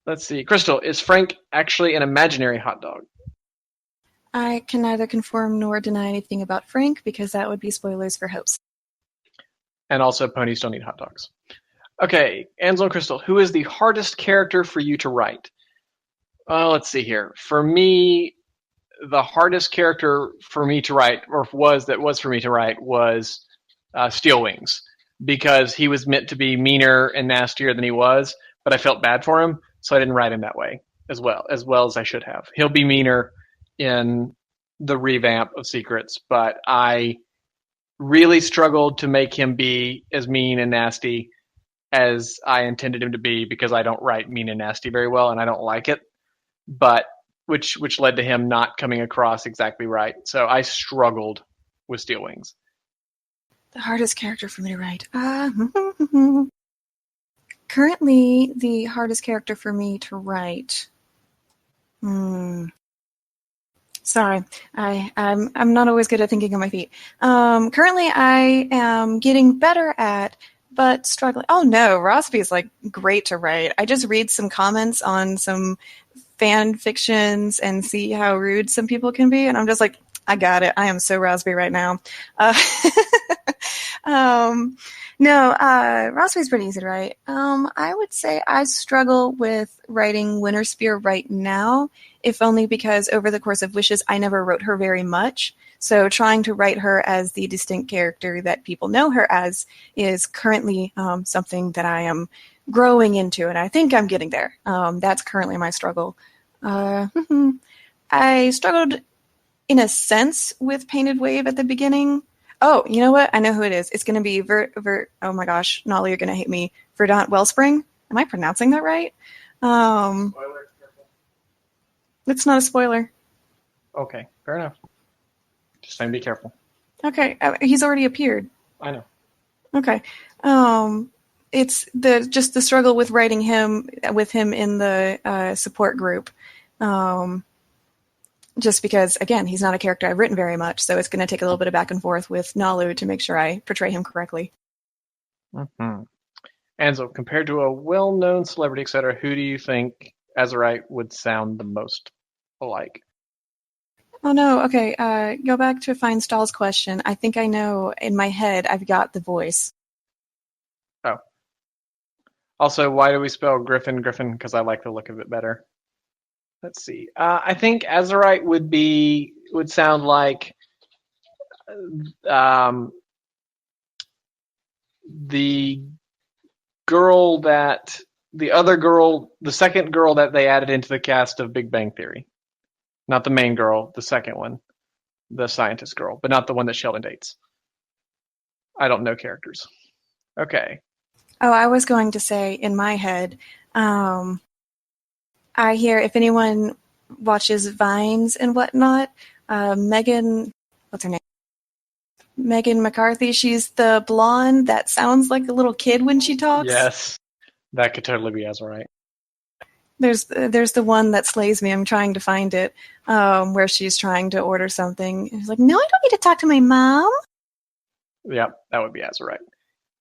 Speaker 1: Let's see. Crystal, is Frank actually an imaginary hot dog?
Speaker 3: I can neither confirm nor deny anything about Frank because that would be spoilers for Hopes.
Speaker 1: And also, ponies don't eat hot dogs. Okay, Ansel and Crystal, who is the hardest character for you to write? Let's see here. For me, the hardest character for me to write, or was for me to write, was Steel Wings, because he was meant to be meaner and nastier than he was, but I felt bad for him, so I didn't write him that way as well as I should have. He'll be meaner in the revamp of Secrets, but I really struggled to make him be as mean and nasty as I intended him to be because I don't write mean and nasty very well, and I don't like it, but which led to him not coming across exactly right. So I struggled with Steel Wings.
Speaker 3: The hardest character for me to write. Currently, the hardest character for me to write. Sorry, I'm not always good at thinking on my feet. Currently, I am getting better at, but struggling. Oh no, Rosby is like great to write. I just read some comments on some fan fictions and see how rude some people can be, and I'm just like, I got it. I am so Raspberry right now. No, Raspberry's pretty easy to write. I would say I struggle with writing Winterspear right now, if only because over the course of Wishes, I never wrote her very much. So trying to write her as the distinct character that people know her as is currently something that I am growing into, and I think I'm getting there. That's currently my struggle. I struggled in a sense with Painted Wave at the beginning. Oh, you know what? I know who it is. It's going to be oh my gosh, Nolly, you're going to hate me. Verdant Wellspring. Am I pronouncing that right?
Speaker 1: Spoiler.
Speaker 3: It's not a spoiler.
Speaker 1: Okay, fair enough. Just saying, be careful.
Speaker 3: Okay, he's already appeared.
Speaker 1: I know.
Speaker 3: Okay. It's just the struggle with writing him with him in the support group. Just because, again, he's not a character I've written very much, so it's going to take a little bit of back and forth with Nalu to make sure I portray him correctly.
Speaker 1: Mm-hmm. Anzo, compared to a well-known celebrity, etc., who do you think Azurite would sound the most alike?
Speaker 3: Oh no, okay, go back to Fine Stall's question. I think I know, in my head, I've got the voice.
Speaker 1: Oh. Also, why do we spell Griffin? Because I like the look of it better. Let's see. I think Azurite would sound like the second girl that they added into the cast of Big Bang Theory. Not the main girl, the second one, the scientist girl, but not the one that Sheldon dates. I don't know characters. Okay.
Speaker 3: Oh, I was going to say, in my head, I hear, if anyone watches Vines and whatnot, Megan, what's her name? Megan McCarthy, she's the blonde that sounds like a little kid when she talks.
Speaker 1: Yes, that could totally be Azurite.
Speaker 3: There's the one that slays me. I'm trying to find it, where she's trying to order something. It's like, no, I don't need to talk to my mom.
Speaker 1: Yep, that would be Azurite.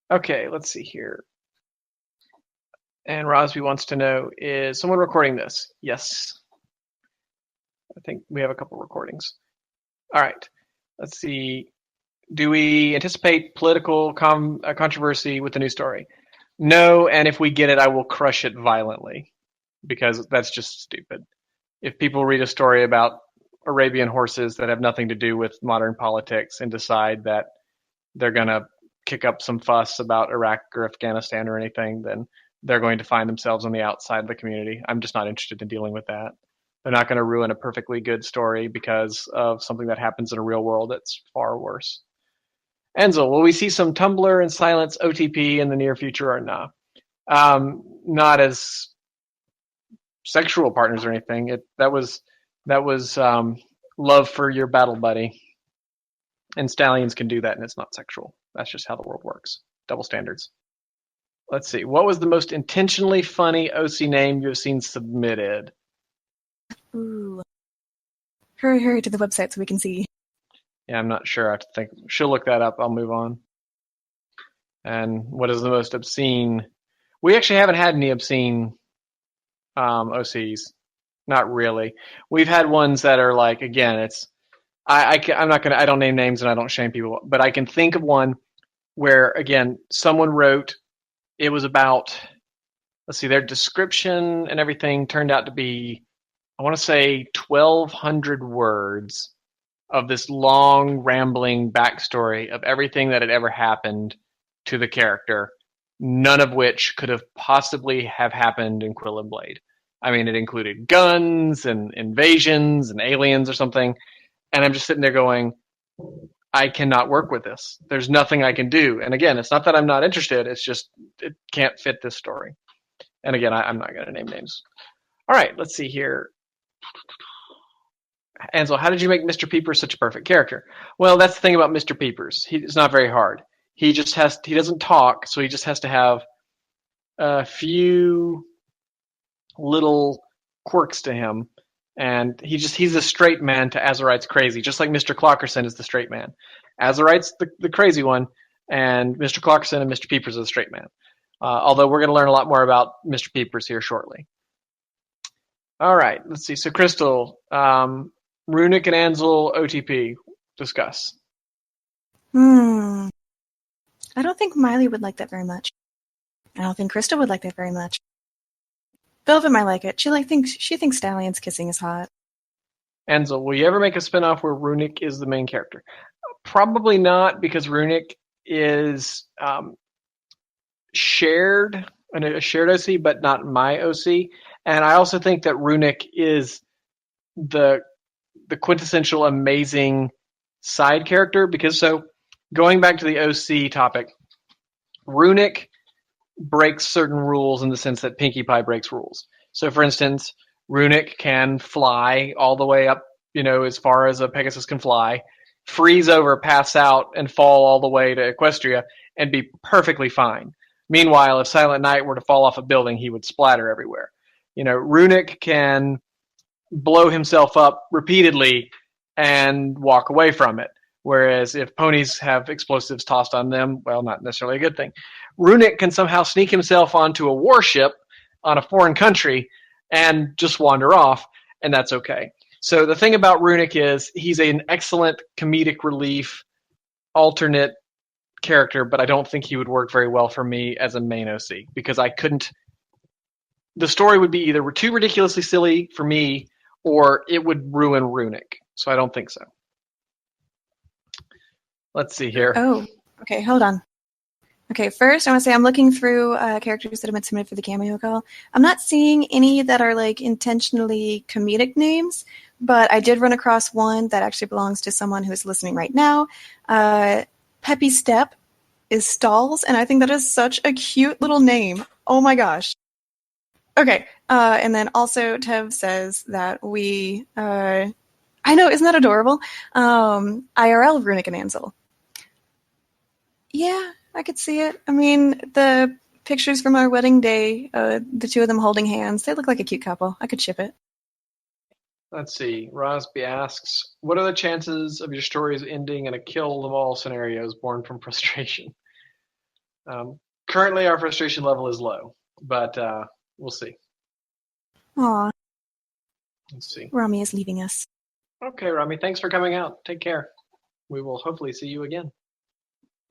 Speaker 1: Okay, let's see here. And Rosby wants to know, is someone recording this? Yes. I think we have a couple recordings. All right, let's see. Do we anticipate political controversy with the new story? No, and if we get it, I will crush it violently, because that's just stupid. If people read a story about Arabian horses that have nothing to do with modern politics and decide that they're going to kick up some fuss about Iraq or Afghanistan or anything, then they're going to find themselves on the outside of the community. I'm just not interested in dealing with that. They're not going to ruin a perfectly good story because of something that happens in a real world that's far worse. Enzo, will we see some Tumblr and Silence OTP in the near future or not? Not as sexual partners or anything. That was love for your battle buddy. And stallions can do that, and it's not sexual. That's just how the world works. Double standards. Let's see. What was the most intentionally funny OC name you have seen submitted?
Speaker 3: Ooh. Hurry to the website so we can see.
Speaker 1: Yeah, I'm not sure. I have to think. She'll look that up. I'll move on. And what is the most obscene? We actually haven't had any obscene OCs. Not really. We've had ones that are like, again, it's I don't name names and I don't shame people, but I can think of one where, again, someone wrote, it was about, let's see, their description and everything turned out to be, I want to say 1,200 words of this long, rambling backstory of everything that had ever happened to the character, none of which could have possibly have happened in Quill and Blade. I mean, it included guns and invasions and aliens or something, and I'm just sitting there going, I cannot work with this. There's nothing I can do. And again, it's not that I'm not interested, it's just it can't fit this story. And again, I'm not going to name names. All right, let's see here. Ansel, how did you make Mr. Peepers such a perfect character? Well, that's the thing about Mr. Peepers. It's not very hard. He doesn't talk, so he just has to have a few little quirks to him. And he's a straight man to Azurite's crazy, just like Mr. Clockerson is the straight man. Azurite's the crazy one, and Mr. Clockerson and Mr. Peepers are the straight man. Although we're going to learn a lot more about Mr. Peepers here shortly. All right, let's see. So, Crystal, Runic and Ansel OTP. Discuss.
Speaker 3: I don't think Miley would like that very much. I don't think Krista would like that very much. Velvet might like it. She thinks Stallion's kissing is hot.
Speaker 1: Ansel, will you ever make a spinoff where Runic is the main character? Probably not, because Runic is shared a shared OC, but not my OC. And I also think that Runic is the quintessential amazing side character, because going back to the OC topic, Runic breaks certain rules in the sense that Pinkie Pie breaks rules. So for instance, Runic can fly all the way up, as far as a Pegasus can fly, freeze over, pass out, and fall all the way to Equestria and be perfectly fine. Meanwhile, if Silent Night were to fall off a building, he would splatter everywhere. Runic can blow himself up repeatedly and walk away from it. Whereas if ponies have explosives tossed on them, well, not necessarily a good thing. Runic can somehow sneak himself onto a warship on a foreign country and just wander off, and that's okay. So the thing about Runic is he's an excellent comedic relief alternate character, but I don't think he would work very well for me as a main OC, because I couldn't. The story would be either too ridiculously silly for me, or it would ruin Runic. So I don't think so. Let's see here.
Speaker 3: Oh, okay, hold on. Okay, first I want to say I'm looking through characters that have been submitted for the cameo call. I'm not seeing any that are intentionally comedic names, but I did run across one that actually belongs to someone who is listening right now. Peppy Step is Stalls, and I think that is such a cute little name. Oh my gosh. Okay, and then also Tev says that I know, isn't that adorable? IRL Runic and Ansel. Yeah, I could see it. I mean, the pictures from our wedding day, the two of them holding hands, they look like a cute couple. I could ship it.
Speaker 1: Let's see. Rosby asks, what are the chances of your stories ending in a kill them all scenarios born from frustration? Currently, our frustration level is low, but we'll see.
Speaker 3: Aw.
Speaker 1: Let's see.
Speaker 3: Romy is leaving us.
Speaker 1: Okay, Romy, thanks for coming out. Take care. We will hopefully see you again.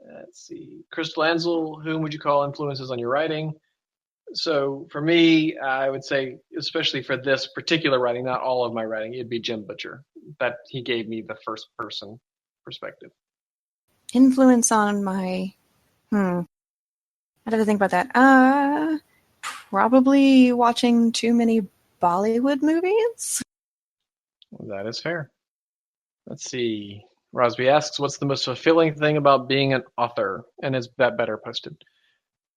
Speaker 1: Let's see. Crystal Ansel, whom would you call influences on your writing? So for me, I would say, especially for this particular writing, not all of my writing, it'd be Jim Butcher. That he gave me the first person perspective.
Speaker 3: Influence on my... I'd have to think about that. Probably watching too many Bollywood movies.
Speaker 1: That is fair. Let's see. Rosby asks, what's the most fulfilling thing about being an author? And is that better posted?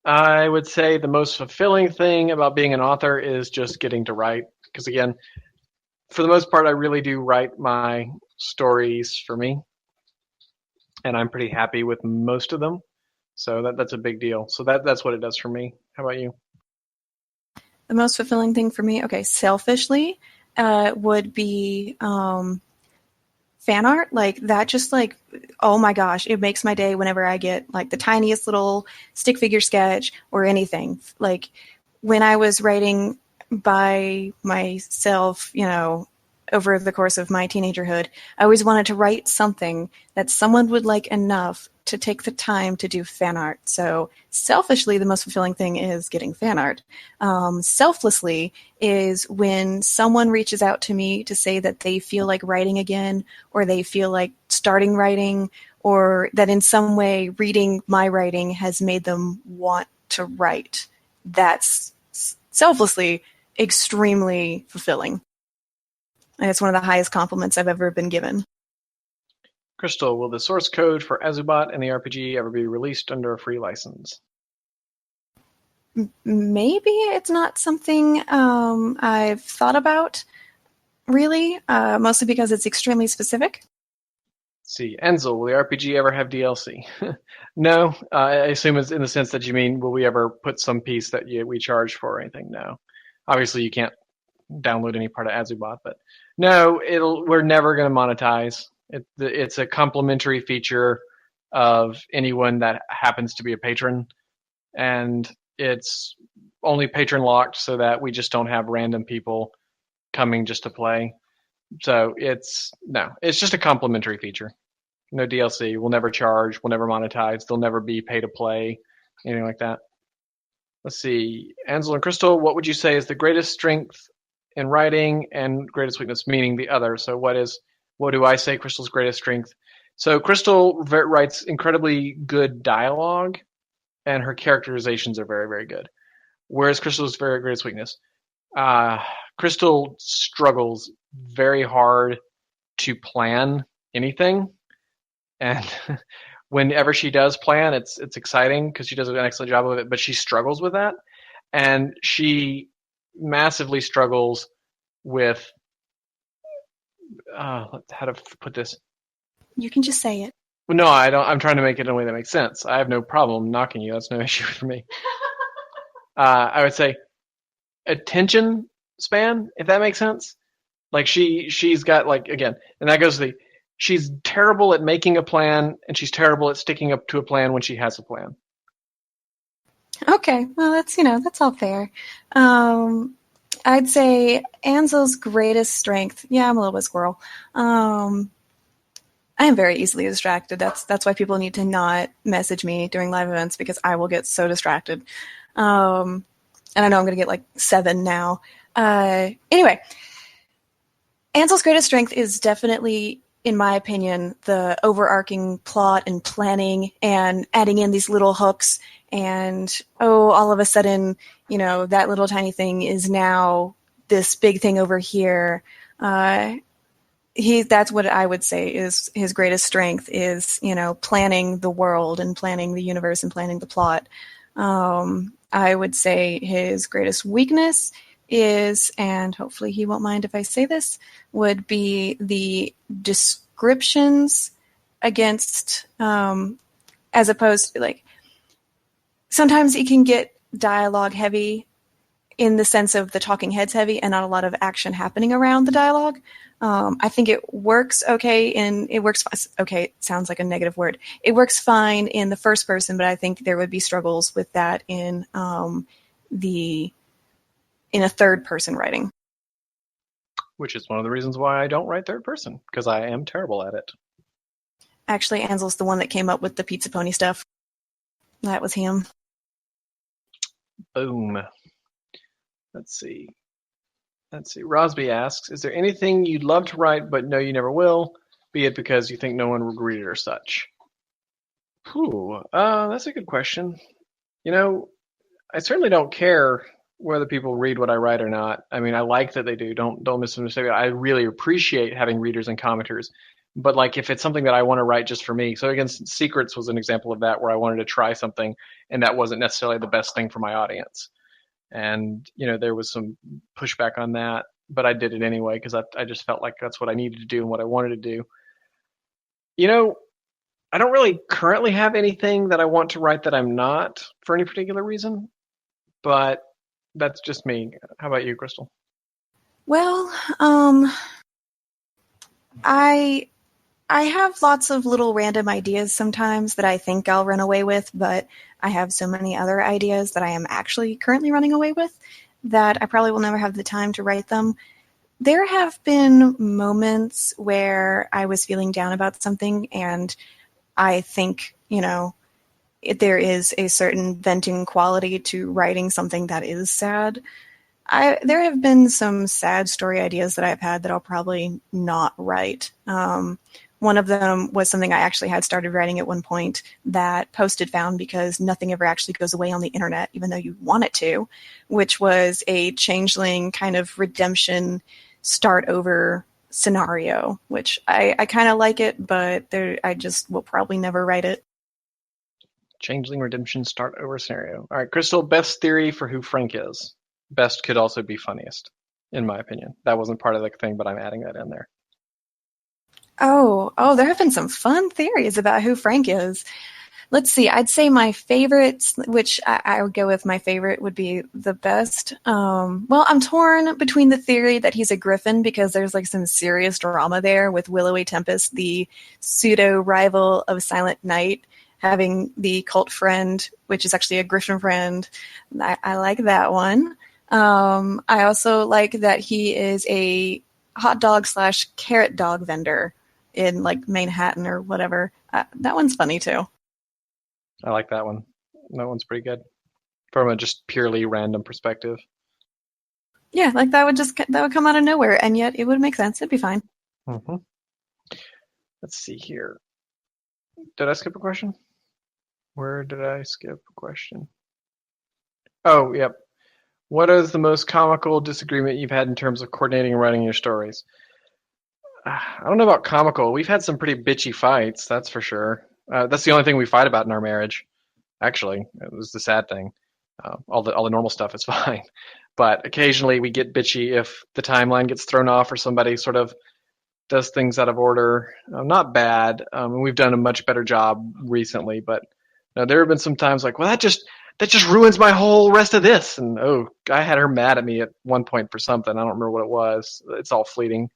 Speaker 1: I would say the most fulfilling thing about being an author is just getting to write. Because again, for the most part, I really do write my stories for me. And I'm pretty happy with most of them. So that's a big deal. So that's what it does for me. How about you?
Speaker 3: The most fulfilling thing for me, okay, selfishly, would be fan art. That just oh my gosh, it makes my day whenever I get the tiniest little stick figure sketch or anything. When I was writing by myself, over the course of my teenagerhood, I always wanted to write something that someone would like enough to take the time to do fan art. So selfishly, the most fulfilling thing is getting fan art. Selflessly is when someone reaches out to me to say that they feel like writing again, or they feel like starting writing, or that in some way reading my writing has made them want to write. That's selflessly extremely fulfilling. And it's one of the highest compliments I've ever been given.
Speaker 1: Crystal, will the source code for Azubat and the RPG ever be released under a free license?
Speaker 3: Maybe. It's not something I've thought about, really, mostly because it's extremely specific.
Speaker 1: Let's see. Enzel, will the RPG ever have DLC? No. I assume it's in the sense that you mean, will we ever put some piece that we charge for or anything? No. Obviously, you can't download any part of Azubat, but no, we're never going to monetize. It's a complimentary feature of anyone that happens to be a patron, and it's only patron locked so that we just don't have random people coming just to play. So it's just a complimentary feature. No DLC. We'll never charge. We'll never monetize. There'll never be pay to play, anything like that. Let's see. Ansel and Crystal, what would you say is the greatest strength in writing and greatest weakness, meaning the other? So what do I say Crystal's greatest strength? So Crystal writes incredibly good dialogue, and her characterizations are very, very good. Whereas Crystal's very greatest weakness, Crystal struggles very hard to plan anything, and whenever she does plan, it's exciting because she does an excellent job of it. But she struggles with that, and she massively struggles with how to put this.
Speaker 3: You can just say it.
Speaker 1: No, I don't. I'm trying to make it in a way that makes sense. I have no problem knocking you. That's no issue for me. I would say attention span, if that makes sense. Like she's got like, again, and that goes to she's terrible at making a plan, and she's terrible at sticking up to a plan when she has a plan.
Speaker 3: Okay, well that's all fair. I'd say Ansel's greatest strength. Yeah, I'm a little bit squirrel. I am very easily distracted. That's why people need to not message me during live events, because I will get so distracted. And I know I'm going to get like 7 now. Anyway, Ansel's greatest strength is definitely, in my opinion, the overarching plot and planning and adding in these little hooks. And, all of a sudden, that little tiny thing is now this big thing over here. That's what I would say is his greatest strength is, planning the world and planning the universe and planning the plot. I would say his greatest weakness is, and hopefully he won't mind if I say this, would be the descriptions against, as opposed to, like, sometimes it can get dialogue heavy in the sense of the talking heads heavy and not a lot of action happening around the dialogue. I think it works okay, and it works. Okay, it sounds like a negative word. It works fine in the first person, but I think there would be struggles with that in a third person writing.
Speaker 1: Which is one of the reasons why I don't write third person, because I am terrible at it.
Speaker 3: Actually, Ansel's the one that came up with the Pizza Pony stuff. That was him.
Speaker 1: Boom. Let's see. Rosby asks, is there anything you'd love to write but know you never will, be it because you think no one will read it or such? That's a good question. I certainly don't care whether people read what I write or not. I mean, I like that they do. Don't misunderstand me. I really appreciate having readers and commenters. But like, if it's something that I want to write just for me, so again, Secrets was an example of that, where I wanted to try something and that wasn't necessarily the best thing for my audience. And, there was some pushback on that, but I did it anyway because I just felt like that's what I needed to do and what I wanted to do. I don't really currently have anything that I want to write that I'm not for any particular reason, but that's just me. How about you, Crystal?
Speaker 3: Well, I have lots of little random ideas sometimes that I think I'll run away with, but I have so many other ideas that I am actually currently running away with that I probably will never have the time to write them. There have been moments where I was feeling down about something, and I think, there is a certain venting quality to writing something that is sad. There have been some sad story ideas that I've had that I'll probably not write. One of them was something I actually had started writing at one point that Posted found because nothing ever actually goes away on the internet, even though you want it to, which was a changeling kind of redemption start over scenario, which I kind of like it, but I just will probably never write it.
Speaker 1: Changeling redemption start over scenario. All right, Crystal, best theory for who Frank is. Best could also be funniest, in my opinion. That wasn't part of the thing, but I'm adding that in there.
Speaker 3: Oh, there have been some fun theories about who Frank is. Let's see. I'd say my favorite, which I would go with my favorite, would be the best. Well, I'm torn between the theory that he's a griffin because there's like some serious drama there with Willowy Tempest, the pseudo rival of Silent Night, having the cult friend, which is actually a griffin friend. I like that one. I also like that he is a hot dog / carrot dog vendor in like Manhattan or whatever. That one's funny too.
Speaker 1: I like that one. That one's pretty good from a just purely random perspective.
Speaker 3: Yeah, like that would come out of nowhere, and yet it would make sense. It'd be fine.
Speaker 1: Mm-hmm. Let's see here. Did I skip a question? Where did I skip a question? Oh, yep. What is the most comical disagreement you've had in terms of coordinating and writing your stories? I don't know about comical. We've had some pretty bitchy fights, that's for sure. That's the only thing we fight about in our marriage. Actually, it was the sad thing. All the normal stuff is fine, but occasionally we get bitchy if the timeline gets thrown off or somebody sort of does things out of order. Not bad. We've done a much better job recently, but there have been some times like, well, that just ruins my whole rest of this. And I had her mad at me at one point for something. I don't remember what it was. It's all fleeting.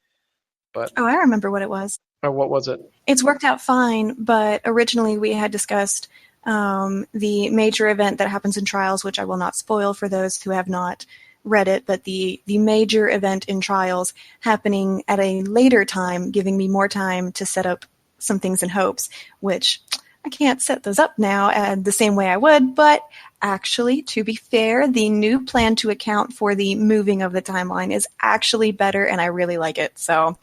Speaker 1: But
Speaker 3: I remember what it was.
Speaker 1: What was it?
Speaker 3: It's worked out fine, but originally we had discussed the major event that happens in Trials, which I will not spoil for those who have not read it, but the major event in Trials happening at a later time, giving me more time to set up some things in Hopes, which I can't set those up now the same way I would, but actually, to be fair, the new plan to account for the moving of the timeline is actually better, and I really like it, so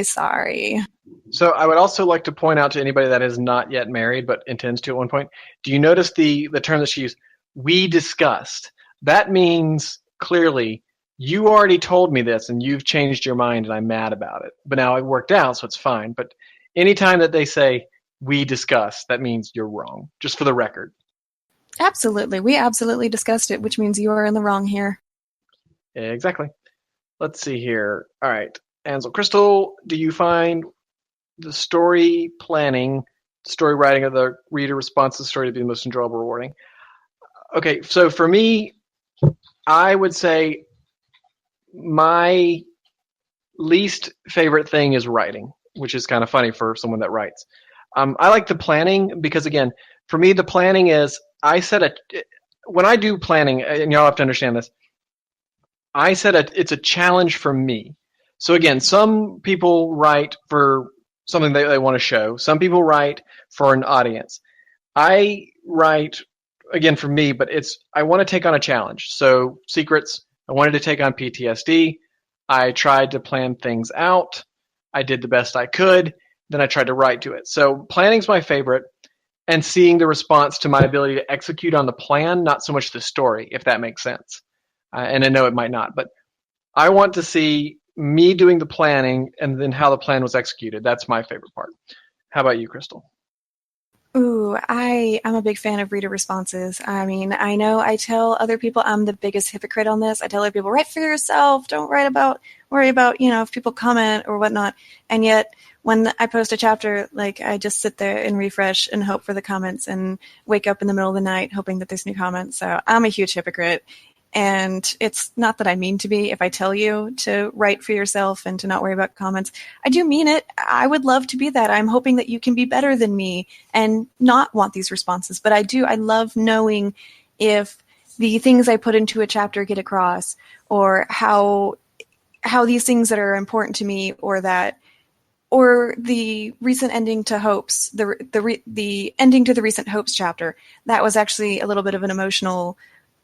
Speaker 3: sorry.
Speaker 1: So I would also like to point out to anybody that is not yet married but intends to at one point, do you notice the term that she used, we discussed? That means clearly you already told me this and you've changed your mind and I'm mad about it. But now it worked out, so it's fine. But anytime that they say we discussed, that means you're wrong, just for the record.
Speaker 3: Absolutely. We absolutely discussed it, which means you are in the wrong here.
Speaker 1: Exactly. Let's see here. All right. Ansel Crystal, do you find the story planning, story writing of the reader response to the story to be the most enjoyable, rewarding? Okay, so for me, I would say my least favorite thing is writing, which is kind of funny for someone that writes. I like the planning because, again, for me, the planning is when I do planning, and y'all have to understand this, it's a challenge for me. So again, some people write for something they want to show. Some people write for an audience. I write, again, for me, but I want to take on a challenge. So Secrets, I wanted to take on PTSD. I tried to plan things out. I did the best I could. Then I tried to write to it. So planning's my favorite, and seeing the response to my ability to execute on the plan, not so much the story, if that makes sense. And I know it might not, but I want to see me doing the planning and then how the plan was executed. That's my favorite part. How about you, Crystal?
Speaker 3: Ooh, I'm a big fan of reader responses. I mean, I know I tell other people I'm the biggest hypocrite on this. I tell other people, write for yourself. Don't worry about, if people comment or whatnot. And yet, when I post a chapter, like, I just sit there and refresh and hope for the comments and wake up in the middle of the night hoping that there's new comments. So I'm a huge hypocrite. And it's not that I mean to be. If I tell you to write for yourself and to not worry about comments, I do mean it. I would love to be that. I'm hoping that you can be better than me and not want these responses. But I love knowing if the things I put into a chapter get across, or how these things that are important to me, or the recent ending to Hopes, the ending to the recent Hopes chapter, that was actually a little bit of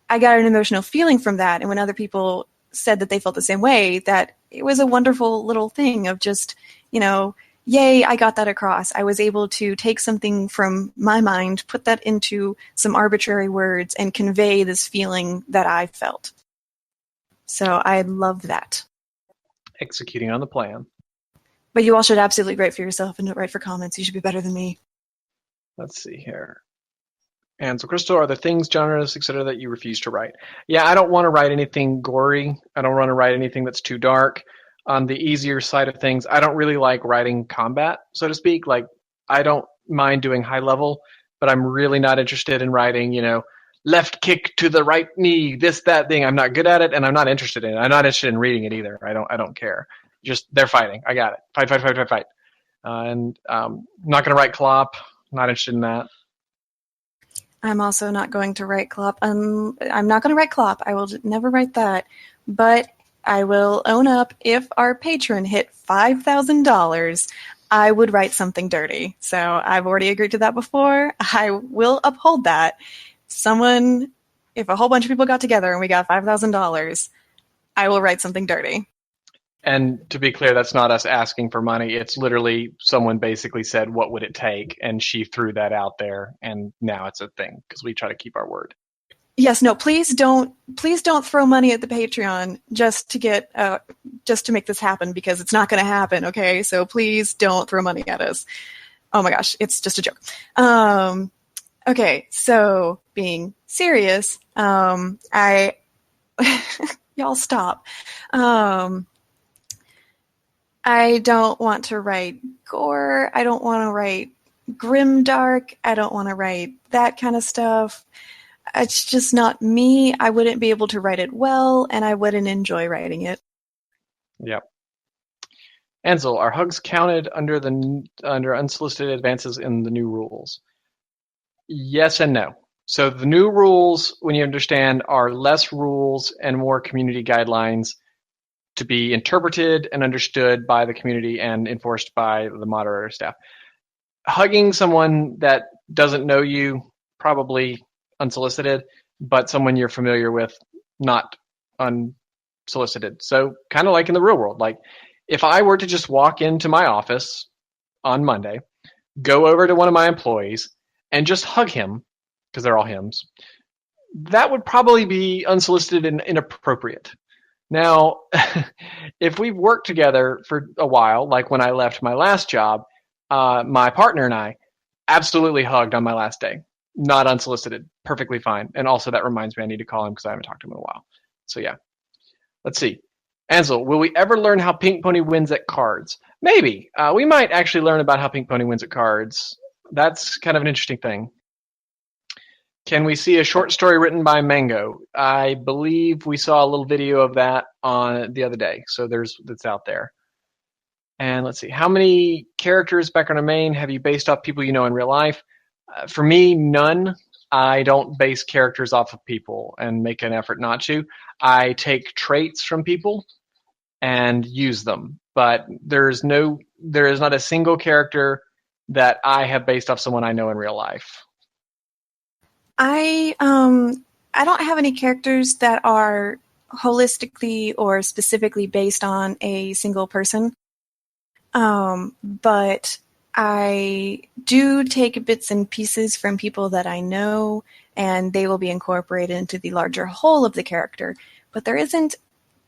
Speaker 3: I got an emotional feeling from that. And when other people said that they felt the same way, that it was a wonderful little thing of just, yay, I got that across. I was able to take something from my mind, put that into some arbitrary words, and convey this feeling that I felt. So I love that.
Speaker 1: Executing on the plan.
Speaker 3: But you all should absolutely write for yourself and don't write for comments. You should be better than me.
Speaker 1: Let's see here. And so, Crystal, are there things, genres, etc., that you refuse to write? Yeah, I don't want to write anything gory. I don't want to write anything that's too dark. On the easier side of things, I don't really like writing combat, so to speak. Like, I don't mind doing high level, but I'm really not interested in writing, left kick to the right knee, this, that thing. I'm not good at it, and I'm not interested in it. I'm not interested in reading it either. I don't care. Just, they're fighting. I got it. Fight. And not going to write Clop. Not interested in that.
Speaker 3: I'm also not going to write Clop. I'm not going to write Clop. I will never write that. But I will own up, if our patron hit $5,000, I would write something dirty. So I've already agreed to that before. I will uphold that. If a whole bunch of people got together and we got $5,000, I will write something dirty.
Speaker 1: And to be clear, that's not us asking for money. It's literally someone basically said, what would it take? And she threw that out there, and now it's a thing because we try to keep our word.
Speaker 3: Yes, no, please don't throw money at the Patreon just to make this happen, because it's not going to happen, okay? So please don't throw money at us. Oh my gosh, it's just a joke. Okay, so being serious, y'all stop. I don't want to write gore. I don't want to write grimdark. I don't want to write that kind of stuff. It's just not me. I wouldn't be able to write it well, and I wouldn't enjoy writing it.
Speaker 1: Yep. Ansel, are hugs counted under unsolicited advances in the new rules? Yes and no. So the new rules, when you understand, are less rules and more community guidelines to be interpreted and understood by the community and enforced by the moderator staff. Hugging someone that doesn't know you, probably unsolicited, but someone you're familiar with, not unsolicited. So kind of like in the real world. Like if I were to just walk into my office on Monday, go over to one of my employees and just hug him, because they're all hims, that would probably be unsolicited and inappropriate. Now, if we've worked together for a while, like when I left my last job, my partner and I absolutely hugged on my last day. Not unsolicited. Perfectly fine. And also that reminds me I need to call him because I haven't talked to him in a while. So yeah. Let's see. Ansel, will we ever learn how Pink Pony wins at cards? Maybe. We might actually learn about how Pink Pony wins at cards. That's kind of an interesting thing. Can we see a short story written by Mango? I believe we saw a little video of that on the other day. So that's out there. And let's see. How many characters back on our main have you based off people you know in real life? For me, none. I don't base characters off of people and make an effort not to. I take traits from people and use them. But there is not a single character that I have based off someone I know in real life.
Speaker 3: I don't have any characters that are holistically or specifically based on a single person. But I do take bits and pieces from people that I know, and they will be incorporated into the larger whole of the character. But there isn't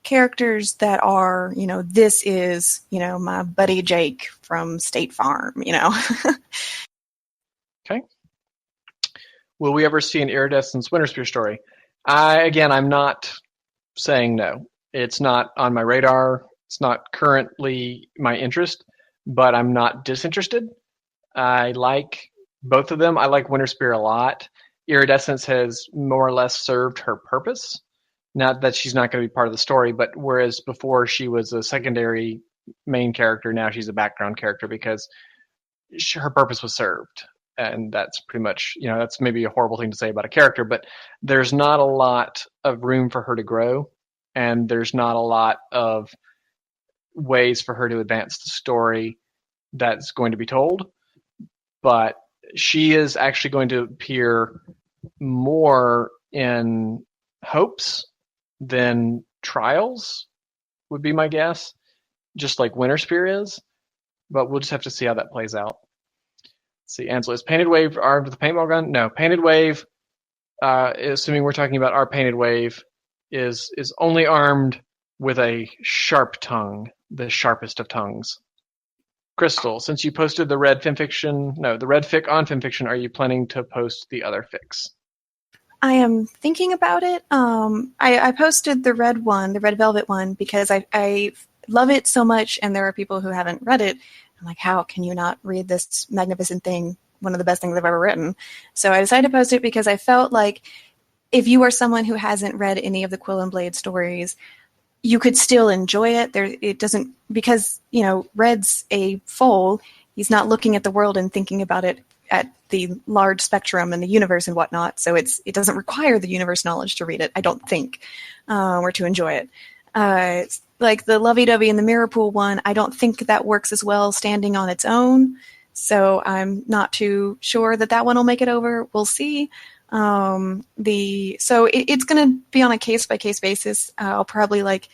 Speaker 3: characters that are, this is, my buddy Jake from State Farm,
Speaker 1: Okay. Will we ever see an Iridescence Winterspear story? I'm not saying no. It's not on my radar. It's not currently my interest, but I'm not disinterested. I like both of them. I like Winterspear a lot. Iridescence has more or less served her purpose. Not that she's not going to be part of the story, but whereas before she was a secondary main character, now she's a background character because her purpose was served. And that's pretty much, that's maybe a horrible thing to say about a character, but there's not a lot of room for her to grow, and there's not a lot of ways for her to advance the story that's going to be told. But she is actually going to appear more in Hopes than Trials, would be my guess, just like Winterspear is. But we'll just have to see how that plays out. See, Ansel, is Painted Wave armed with a paintball gun? No, Painted Wave, assuming we're talking about our Painted Wave, is only armed with a sharp tongue, the sharpest of tongues. Crystal, since you posted the red fic on FimFiction, are you planning to post the other fics?
Speaker 3: I am thinking about it. I posted the red one, the Red Velvet one, because I love it so much, and there are people who haven't read it. I'm like, how can you not read this magnificent thing? One of the best things I've ever written. So I decided to post it because I felt like if you are someone who hasn't read any of the Quill and Blade stories, you could still enjoy it. It doesn't, because, Red's a foal. He's not looking at the world and thinking about it at the large spectrum and the universe and whatnot. So it doesn't require the universe knowledge to read it, I don't think, or to enjoy it. Like the lovey-dovey and the mirror pool one, I don't think that works as well standing on its own. So I'm not too sure that one will make it over. We'll see. It's going to be on a case-by-case basis. I'll probably like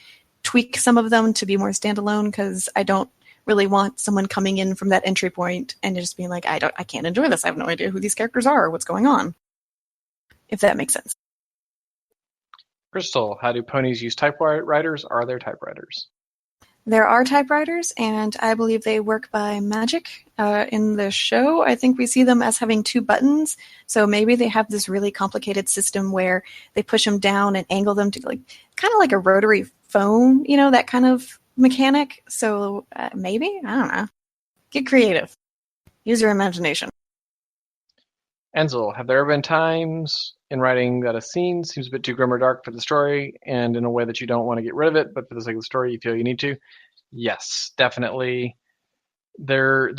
Speaker 3: tweak some of them to be more standalone because I don't really want someone coming in from that entry point and just being like, I can't enjoy this. I have no idea who these characters are or what's going on. If that makes sense.
Speaker 1: Crystal, how do ponies use typewriters? Are there typewriters?
Speaker 3: There are typewriters, and I believe they work by magic. In the show, I think we see them as having 2 buttons, so maybe they have this really complicated system where they push them down and angle them to kind of like a rotary phone, that kind of mechanic. So maybe? I don't know. Get creative. Use your imagination.
Speaker 1: Ansel, have there ever been times in writing that a scene seems a bit too grim or dark for the story, and in a way that you don't want to get rid of it, but for the sake of the story, you feel you need to? Yes, definitely. There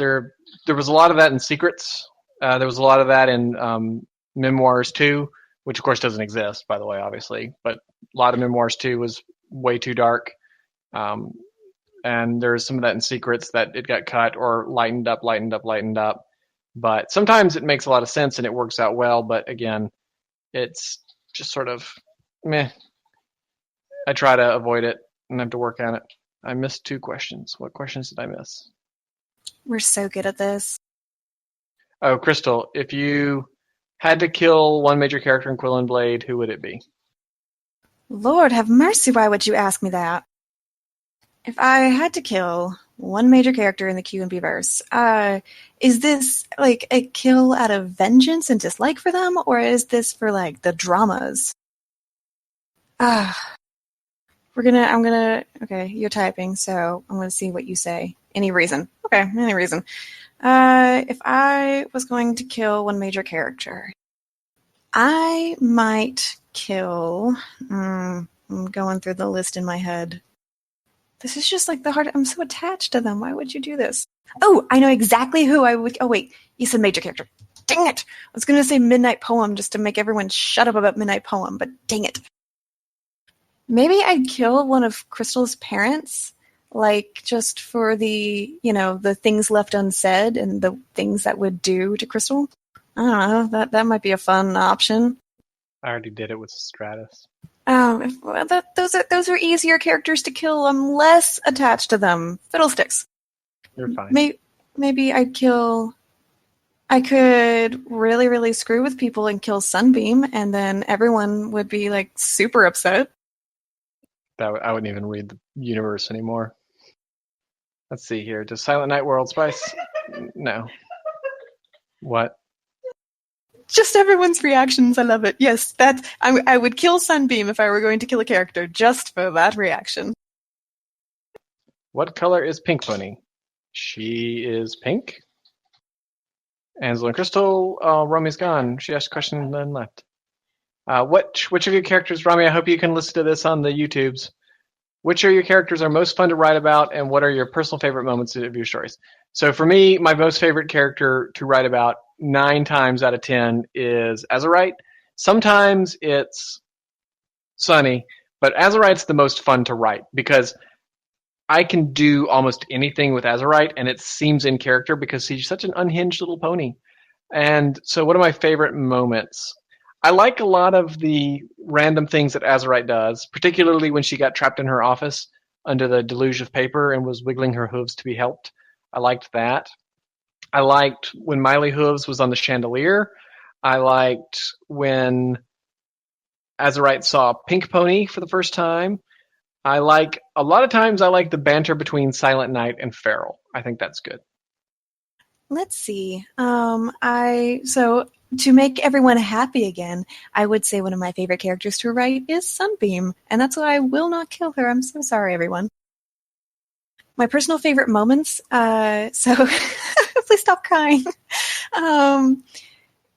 Speaker 1: was a lot of that in Secrets. There was a lot of that in Memoirs too, which of course doesn't exist, by the way, obviously. But a lot of Memoirs too was way too dark, and there's some of that in Secrets that it got cut or lightened up. But sometimes it makes a lot of sense and it works out well. But again, it's just sort of meh. I try to avoid it and have to work on it. I missed 2 questions. What questions did I miss?
Speaker 3: We're so good at this.
Speaker 1: Oh, Crystal, if you had to kill one major character in Quill and Blade, who would it be?
Speaker 3: Lord have mercy, why would you ask me that? If I had to kill one major character in the Q&B verse, is this like a kill out of vengeance and dislike for them, or is this for like the dramas? Okay, you're typing, so I'm gonna see what you say. Any reason? Okay, any reason. If I was going to kill one major character, I might kill. I'm going through the list in my head. This is just like the hard. I'm so attached to them. Why would you do this? Oh, I know exactly who I would. Oh wait, you said major character. Dang it! I was gonna say Midnight Poem just to make everyone shut up about Midnight Poem, but dang it. Maybe I'd kill one of Crystal's parents, like just for the things left unsaid and the things that would do to Crystal. I don't know. That might be a fun option.
Speaker 1: I already did it with Stratus.
Speaker 3: Those are easier characters to kill. I'm less attached to them. Fiddlesticks.
Speaker 1: You're fine.
Speaker 3: Maybe I'd kill. I could really, really screw with people and kill Sunbeam, and then everyone would be like super upset.
Speaker 1: I wouldn't even read the universe anymore. Let's see here. Does Silent Night World Spice? No. What?
Speaker 3: Just everyone's reactions. I love it. Yes, I would kill Sunbeam if I were going to kill a character just for that reaction.
Speaker 1: What color is Pink Pony? She is pink. Ansel and Crystal, Romy's gone. She asked a question and then left. Which of your characters, Romy, I hope you can listen to this on the YouTubes. Which of your characters are most fun to write about, and what are your personal favorite moments of your stories? So for me, my most favorite character to write about 9 times out of 10 is Azurite. Sometimes it's Sunny, but Azurite's the most fun to write because I can do almost anything with Azurite, and it seems in character because he's such an unhinged little pony. And so one of my favorite moments, I like a lot of the random things that Azurite does, particularly when she got trapped in her office under the deluge of paper and was wiggling her hooves to be helped. I liked that. I liked when Miley Hooves was on the chandelier. I liked when Azurite saw Pink Pony for the first time. A lot of times I like the banter between Silent Night and Feral. I think that's good.
Speaker 3: Let's see. So to make everyone happy again, I would say one of my favorite characters to write is Sunbeam, and that's why I will not kill her. I'm so sorry, everyone. My personal favorite moments, so please stop crying.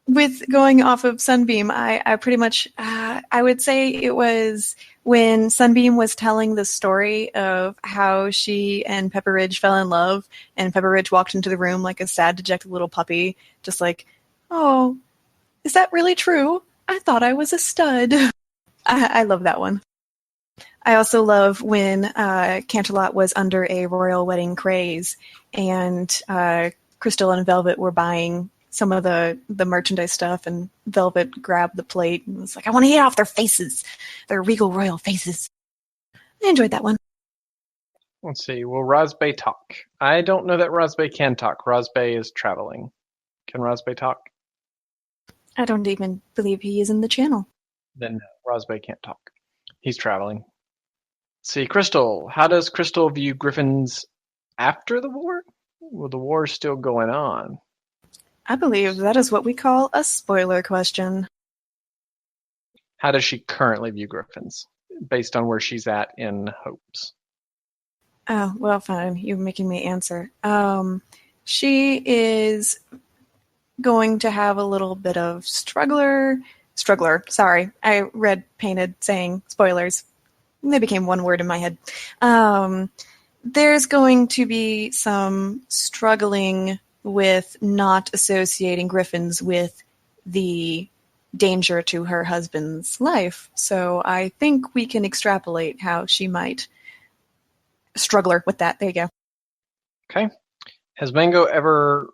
Speaker 3: With going off of Sunbeam, I pretty much, I would say it was when Sunbeam was telling the story of how she and Pepper Ridge fell in love, and Pepper Ridge walked into the room like a sad, dejected little puppy, just like, oh, is that really true? I thought I was a stud. I love that one. I also love when Canterlot was under a royal wedding craze, and Crystal and Velvet were buying some of the merchandise stuff, and Velvet grabbed the plate and was like, I want to eat off their faces, their regal royal faces. I enjoyed that one.
Speaker 1: Let's see. Will Rosbay talk? I don't know that Rosbay can talk. Rosbay is traveling. Can Rosbay talk?
Speaker 3: I don't even believe he is in the channel.
Speaker 1: Then no, Rosbay can't talk. He's traveling. Let's see, Crystal. How does Crystal view Griffins after the war? Well, the war's still going on.
Speaker 3: I believe that is what we call a spoiler question.
Speaker 1: How does she currently view Griffins, based on where she's at in Hopes?
Speaker 3: Oh, well, fine. You're making me answer. She is going to have a little bit of struggler. Sorry, I read painted saying spoilers. They became one word in my head. There's going to be some struggling with not associating Griffins with the danger to her husband's life. So I think we can extrapolate how she might struggle with that. There you go.
Speaker 1: Okay. Has Mango ever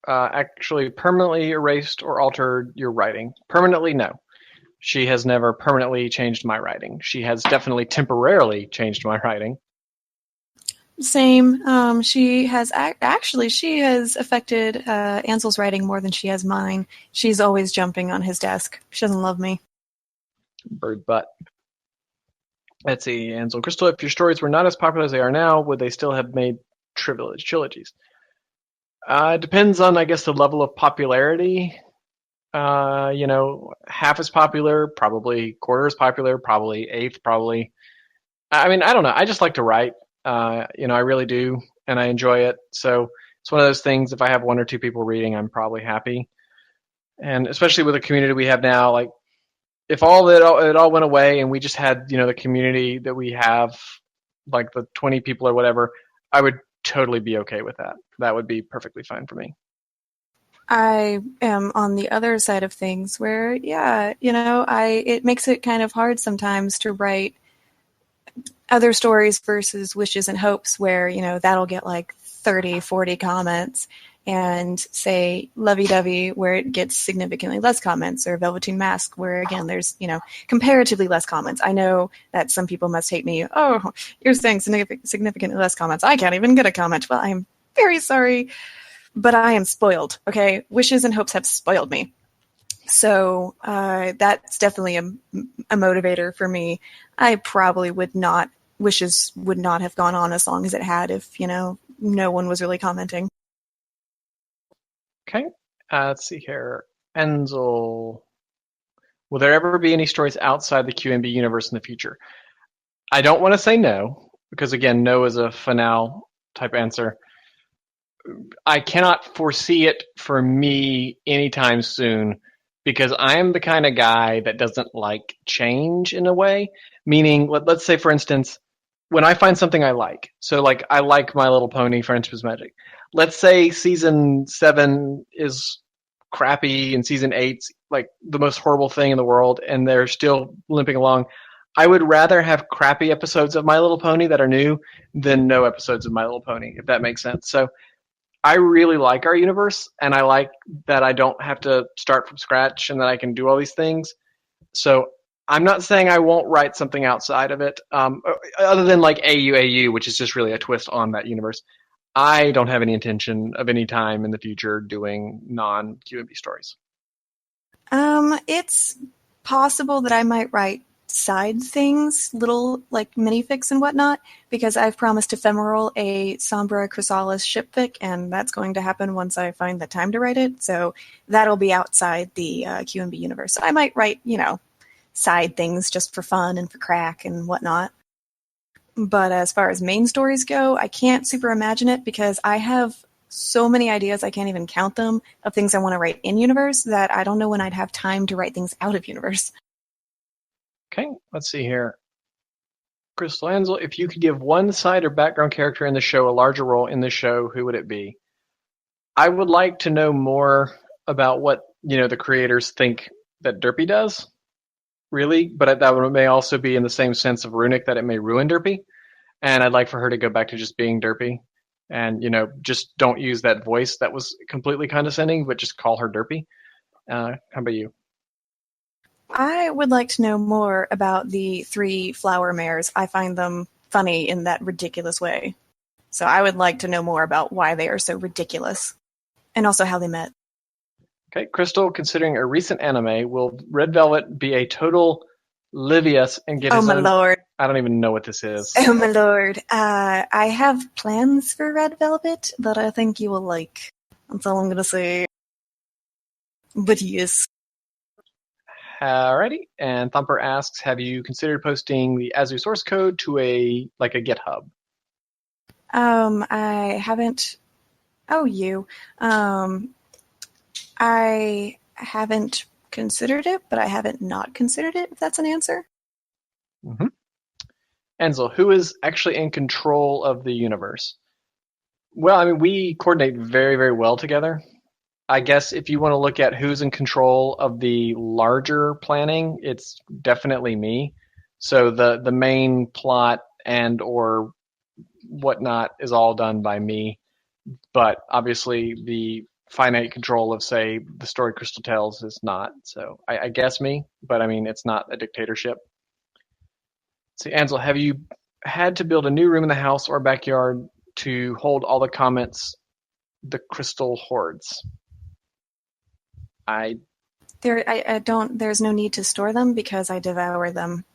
Speaker 1: actually permanently erased or altered your writing? Permanently, no. She has never permanently changed my writing. She has definitely temporarily changed my writing.
Speaker 3: Same. She has she has affected Ansel's writing more than she has mine. She's always jumping on his desk. She doesn't love me.
Speaker 1: Bird butt. Let's see, Ansel. Crystal, if your stories were not as popular as they are now, would they still have made trilogies? It depends on, I guess, the level of popularity. Half as popular, probably quarter as popular, probably eighth, probably. I mean, I don't know. I just like to write. I really do, and I enjoy it. So it's one of those things. If I have one or two people reading, I'm probably happy. And especially with the community we have now, like if it all went away and we just had the community that we have, like the 20 people or whatever, I would totally be okay with that. That would be perfectly fine for me.
Speaker 3: I am on the other side of things where, it makes it kind of hard sometimes to write other stories versus Wishes and Hopes where, that'll get like 30, 40 comments, and say Lovey-Dovey where it gets significantly less comments, or Velveteen Mask where, again, there's, comparatively less comments. I know that some people must hate me. Oh, you're saying significantly less comments. I can't even get a comment. Well, I'm very sorry, but I am spoiled, okay? Wishes and Hopes have spoiled me. So that's definitely a motivator for me. I probably Wishes would not have gone on as long as it had if, no one was really commenting.
Speaker 1: Okay. Let's see here. Enzel. Will there ever be any stories outside the QMB universe in the future? I don't want to say no, because again, no is a finale type answer. I cannot foresee it for me anytime soon, because I am the kind of guy that doesn't like change in a way. Meaning, let's say, for instance, when I find something I like, so like I like My Little Pony, Friendship is Magic. Let's say season 7 is crappy and season 8's like the most horrible thing in the world, and they're still limping along. I would rather have crappy episodes of My Little Pony that are new than no episodes of My Little Pony, if that makes sense. So I really like our universe, and I like that I don't have to start from scratch and that I can do all these things. So I'm not saying I won't write something outside of it, other than like AU, which is just really a twist on that universe. I don't have any intention of any time in the future doing non-QMB stories.
Speaker 3: It's possible that I might write side things, little like minifics and whatnot, because I've promised Ephemeral a Sombra Chrysalis shipfic, and that's going to happen once I find the time to write it. So that'll be outside the QMB universe. So I might write, side things just for fun and for crack and whatnot. But as far as main stories go, I can't super imagine it because I have so many ideas, I can't even count them, of things I want to write in universe that I don't know when I'd have time to write things out of universe.
Speaker 1: Okay, let's see here. Crystal Ansel, if you could give one side or background character in the show a larger role in the show, who would it be? I would like to know more about what, the creators think that Derpy does. really, but that may also be in the same sense of runic that it may ruin Derpy. And I'd like for her to go back to just being Derpy. And, just don't use that voice that was completely condescending, but just call her Derpy. How about you?
Speaker 3: I would like to know more about the 3 flower mares. I find them funny in that ridiculous way. So I would like to know more about why they are so ridiculous. And also how they met.
Speaker 1: Okay, Crystal, considering a recent anime, will Red Velvet be a total Livius and get
Speaker 3: Oh
Speaker 1: his
Speaker 3: my
Speaker 1: own...
Speaker 3: lord.
Speaker 1: I don't even know what this is.
Speaker 3: Oh my lord. I have plans for Red Velvet that I think you will like. That's all I'm going to say. But yes.
Speaker 1: Alrighty, and Thumper asks, have you considered posting the Azu source code to a GitHub?
Speaker 3: I haven't... Oh, you. I haven't considered it, but I haven't not considered it, if that's an answer.
Speaker 1: Mm-hmm. Ansel, who is actually in control of the universe? Well, I mean, we coordinate very, very well together. I guess if you want to look at who's in control of the larger planning, it's definitely me. So the main plot and or whatnot is all done by me. But obviously the finite control of, say, the story Crystal tells is not. So I guess me, but I mean, it's not a dictatorship. See, Ansel, have you had to build a new room in the house or backyard to hold all the comments the Crystal hoards?
Speaker 3: I don't. There's no need to store them because I devour them.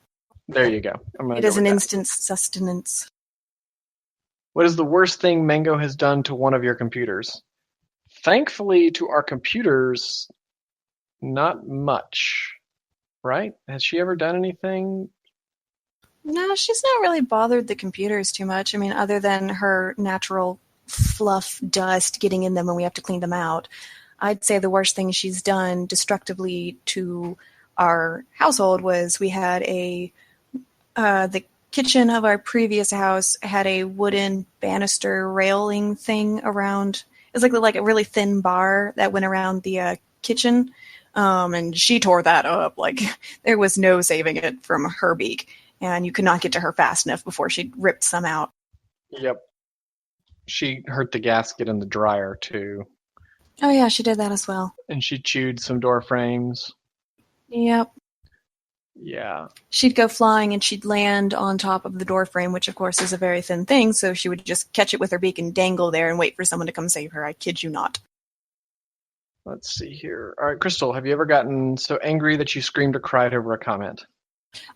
Speaker 1: There you go.
Speaker 3: It is an instant sustenance.
Speaker 1: What is the worst thing Mango has done to one of your computers? Thankfully, to our computers, not much. Right? Has she ever done anything?
Speaker 3: No, she's not really bothered the computers too much. I mean, other than her natural fluff dust getting in them when we have to clean them out. I'd say the worst thing she's done destructively to our household was we had the kitchen of our previous house had a wooden banister railing thing around. It was like a really thin bar that went around the kitchen, and she tore that up. Like there was no saving it from her beak, and you could not get to her fast enough before she ripped some out.
Speaker 1: Yep. She hurt the gasket in the dryer too.
Speaker 3: Oh yeah, she did that as well.
Speaker 1: And she chewed some door frames.
Speaker 3: Yep.
Speaker 1: Yeah.
Speaker 3: She'd go flying and she'd land on top of the door frame, which of course is a very thin thing, so she would just catch it with her beak and dangle there and wait for someone to come save her. I kid you not.
Speaker 1: Let's see here. All right, Crystal, have you ever gotten so angry that you screamed or cried over a comment?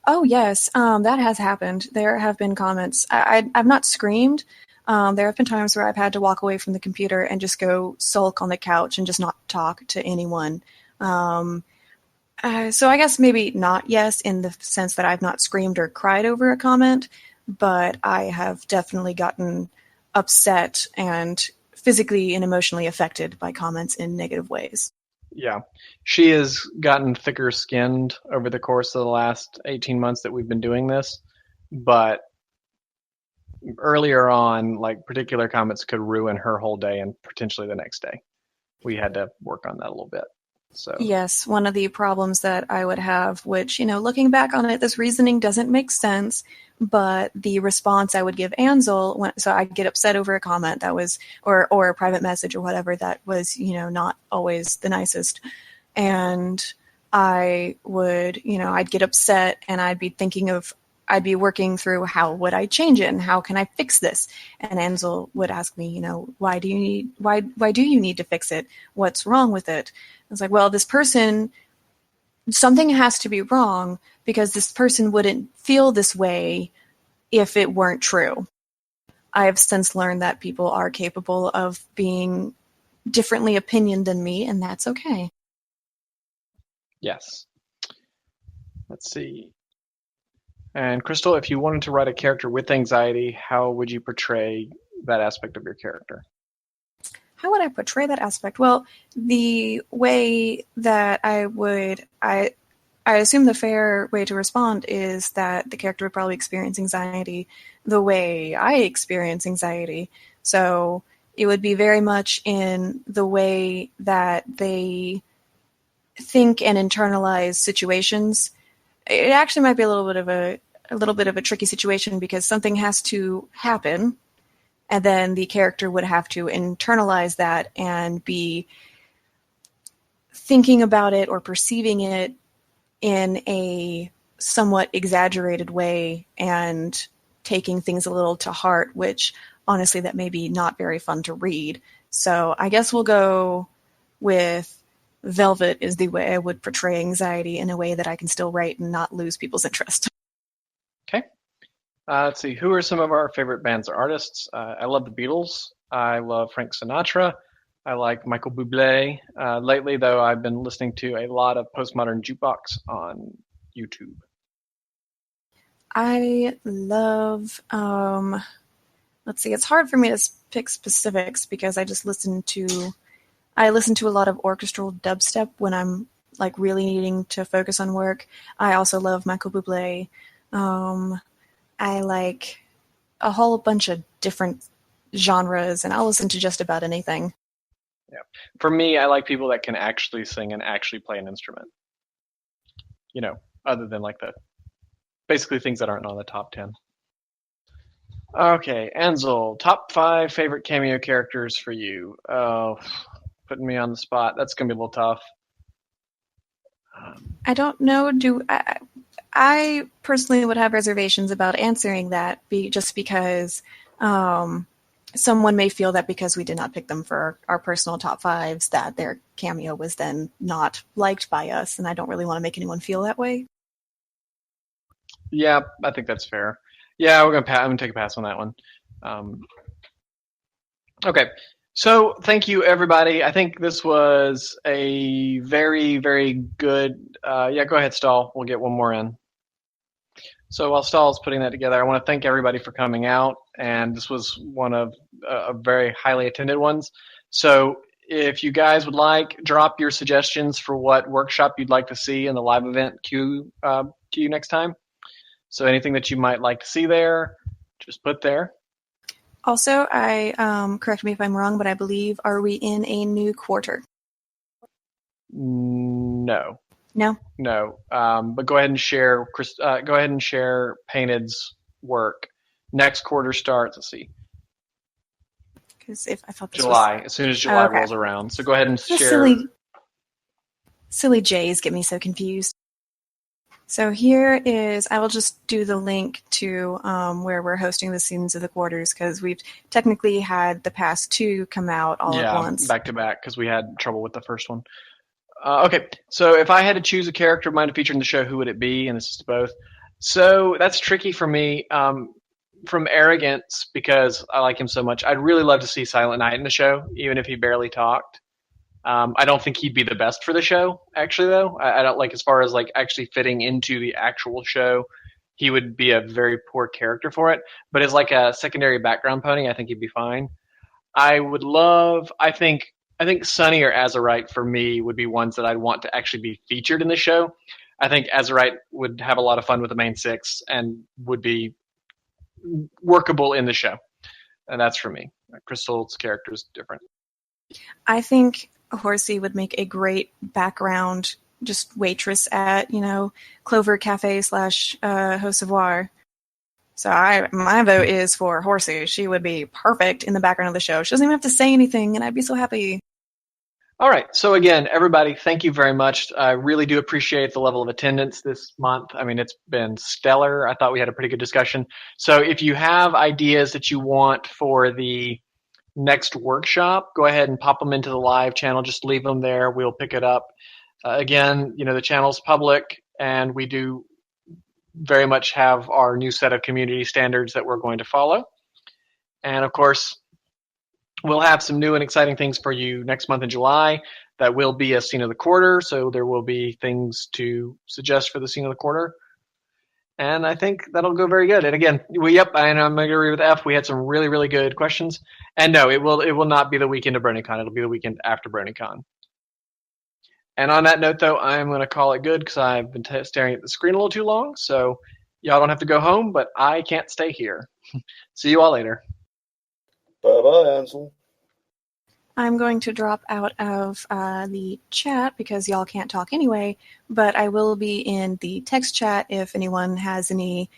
Speaker 3: Oh yes, that has happened. There have been comments. I've not screamed. There have been times where I've had to walk away from the computer and just go sulk on the couch and just not talk to anyone. So I guess maybe not yes in the sense that I've not screamed or cried over a comment, but I have definitely gotten upset and physically and emotionally affected by comments in negative ways.
Speaker 1: Yeah. She has gotten thicker skinned over the course of the last 18 months that we've been doing this, but earlier on, like particular comments could ruin her whole day and potentially the next day. We had to work on that a little bit. So
Speaker 3: yes, one of the problems that I would have, which, looking back on it, this reasoning doesn't make sense, but the response I would give Ansel, so I'd get upset over a comment that was, or a private message or whatever that was, not always the nicest. And I would, I'd get upset and I'd be working through how would I change it and how can I fix this? And Ansel would ask me, why do you need to fix it? What's wrong with it? I was like, well, this person, something has to be wrong because this person wouldn't feel this way if it weren't true. I have since learned that people are capable of being differently opinioned than me, and that's okay.
Speaker 1: Yes. Let's see. And Crystal, if you wanted to write a character with anxiety, how would you portray that aspect of your character?
Speaker 3: How would I portray that aspect? Well, the way that I assume the fair way to respond is that the character would probably experience anxiety the way I experience anxiety. So it would be very much in the way that they think and internalize situations it actually might be a little bit of a tricky situation because something has to happen, and then the character would have to internalize that and be thinking about it or perceiving it in a somewhat exaggerated way and taking things a little to heart, which honestly that may be not very fun to read. So I guess we'll go with Velvet is the way I would portray anxiety in a way that I can still write and not lose people's interest.
Speaker 1: Okay. Let's see. Who are some of our favorite bands or artists? I love the Beatles. I love Frank Sinatra. I like Michael Bublé. Lately, though, I've been listening to a lot of Postmodern Jukebox on YouTube.
Speaker 3: I love, let's see, it's hard for me to pick specifics because I listen to a lot of orchestral dubstep when I'm like really needing to focus on work. I also love Michael Bublé. I like a whole bunch of different genres, and I'll listen to just about anything.
Speaker 1: Yeah. For me, I like people that can actually sing and actually play an instrument. You know, other than like the basically things that aren't on the top 10. Okay, Ansel, top 5 favorite cameo characters for you. Oh, putting me on the spot. That's gonna be a little tough.
Speaker 3: I don't know. I personally would have reservations about answering that, just because someone may feel that because we did not pick them for our personal top 5s, that their cameo was then not liked by us, and I don't really want to make anyone feel that way.
Speaker 1: Yeah, I think that's fair. Yeah, I'm gonna take a pass on that one. Okay, so thank you everybody. I think this was a very, very good. Yeah, go ahead, Stahl. We'll get one more in. So while Stahl's putting that together, I want to thank everybody for coming out, and this was one of very highly attended ones. So if you guys would like, drop your suggestions for what workshop you'd like to see in the live event queue next time. So anything that you might like to see there, just put there.
Speaker 3: Also, correct me if I'm wrong, but I believe, are we in a new quarter?
Speaker 1: No.
Speaker 3: No?
Speaker 1: No. But go ahead and share go ahead and share Painted's work. Next quarter starts, let's see.
Speaker 3: Because if I thought this
Speaker 1: July,
Speaker 3: was...
Speaker 1: as soon as July
Speaker 3: okay.
Speaker 1: rolls around. So go ahead and share.
Speaker 3: Silly J's get me so confused. So here is, I will just do the link to where we're hosting the Seasons of the Quarters, because we've technically had the past 2 come out all at once.
Speaker 1: Back to back, because we had trouble with the first one. Okay, so if I had to choose a character of mine to feature in the show, who would it be? And this is both. So that's tricky for me. From Arrogance, because I like him so much, I'd really love to see Silent Night in the show, even if he barely talked. I don't think he'd be the best for the show, actually, though. I don't like, as far as like actually fitting into the actual show, he would be a very poor character for it. But as like a secondary background pony, I think he'd be fine. I think Sunny or Azurite for me would be ones that I'd want to actually be featured in the show. I think Azurite would have a lot of fun with the main 6 and would be workable in the show. And that's for me. Crystal's character is different.
Speaker 3: I think Horsey would make a great background just waitress at, Clover Cafe / Haut Savoir. So my vote is for Horsey. She would be perfect in the background of the show. She doesn't even have to say anything, and I'd be so happy.
Speaker 1: All right. So again, everybody, thank you very much. I really do appreciate the level of attendance this month. I mean, it's been stellar. I thought we had a pretty good discussion. So if you have ideas that you want for the next workshop, go ahead and pop them into the live channel. Just leave them there. We'll pick it up. Again, the channel's public, and we do very much have our new set of community standards that we're going to follow. And of course, we'll have some new and exciting things for you next month in July. That will be a scene of the quarter, so there will be things to suggest for the scene of the quarter. And I think that'll go very good. And again, and I'm going to agree with F. We had some really, really good questions. And no, it will not be the weekend of BronyCon. It'll be the weekend after BronyCon. And on that note, though, I'm going to call it good because I've been staring at the screen a little too long. So y'all don't have to go home, but I can't stay here. See you all later.
Speaker 4: Bye-bye, Ansel.
Speaker 3: I'm going to drop out of the chat because y'all can't talk anyway, but I will be in the text chat if anyone has any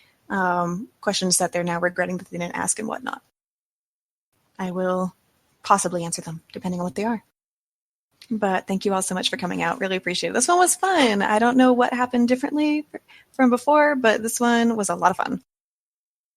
Speaker 3: questions that they're now regretting that they didn't ask and whatnot. I will possibly answer them, depending on what they are. But thank you all so much for coming out. Really appreciate it. This one was fun. I don't know what happened differently from before, but this one was a lot of fun.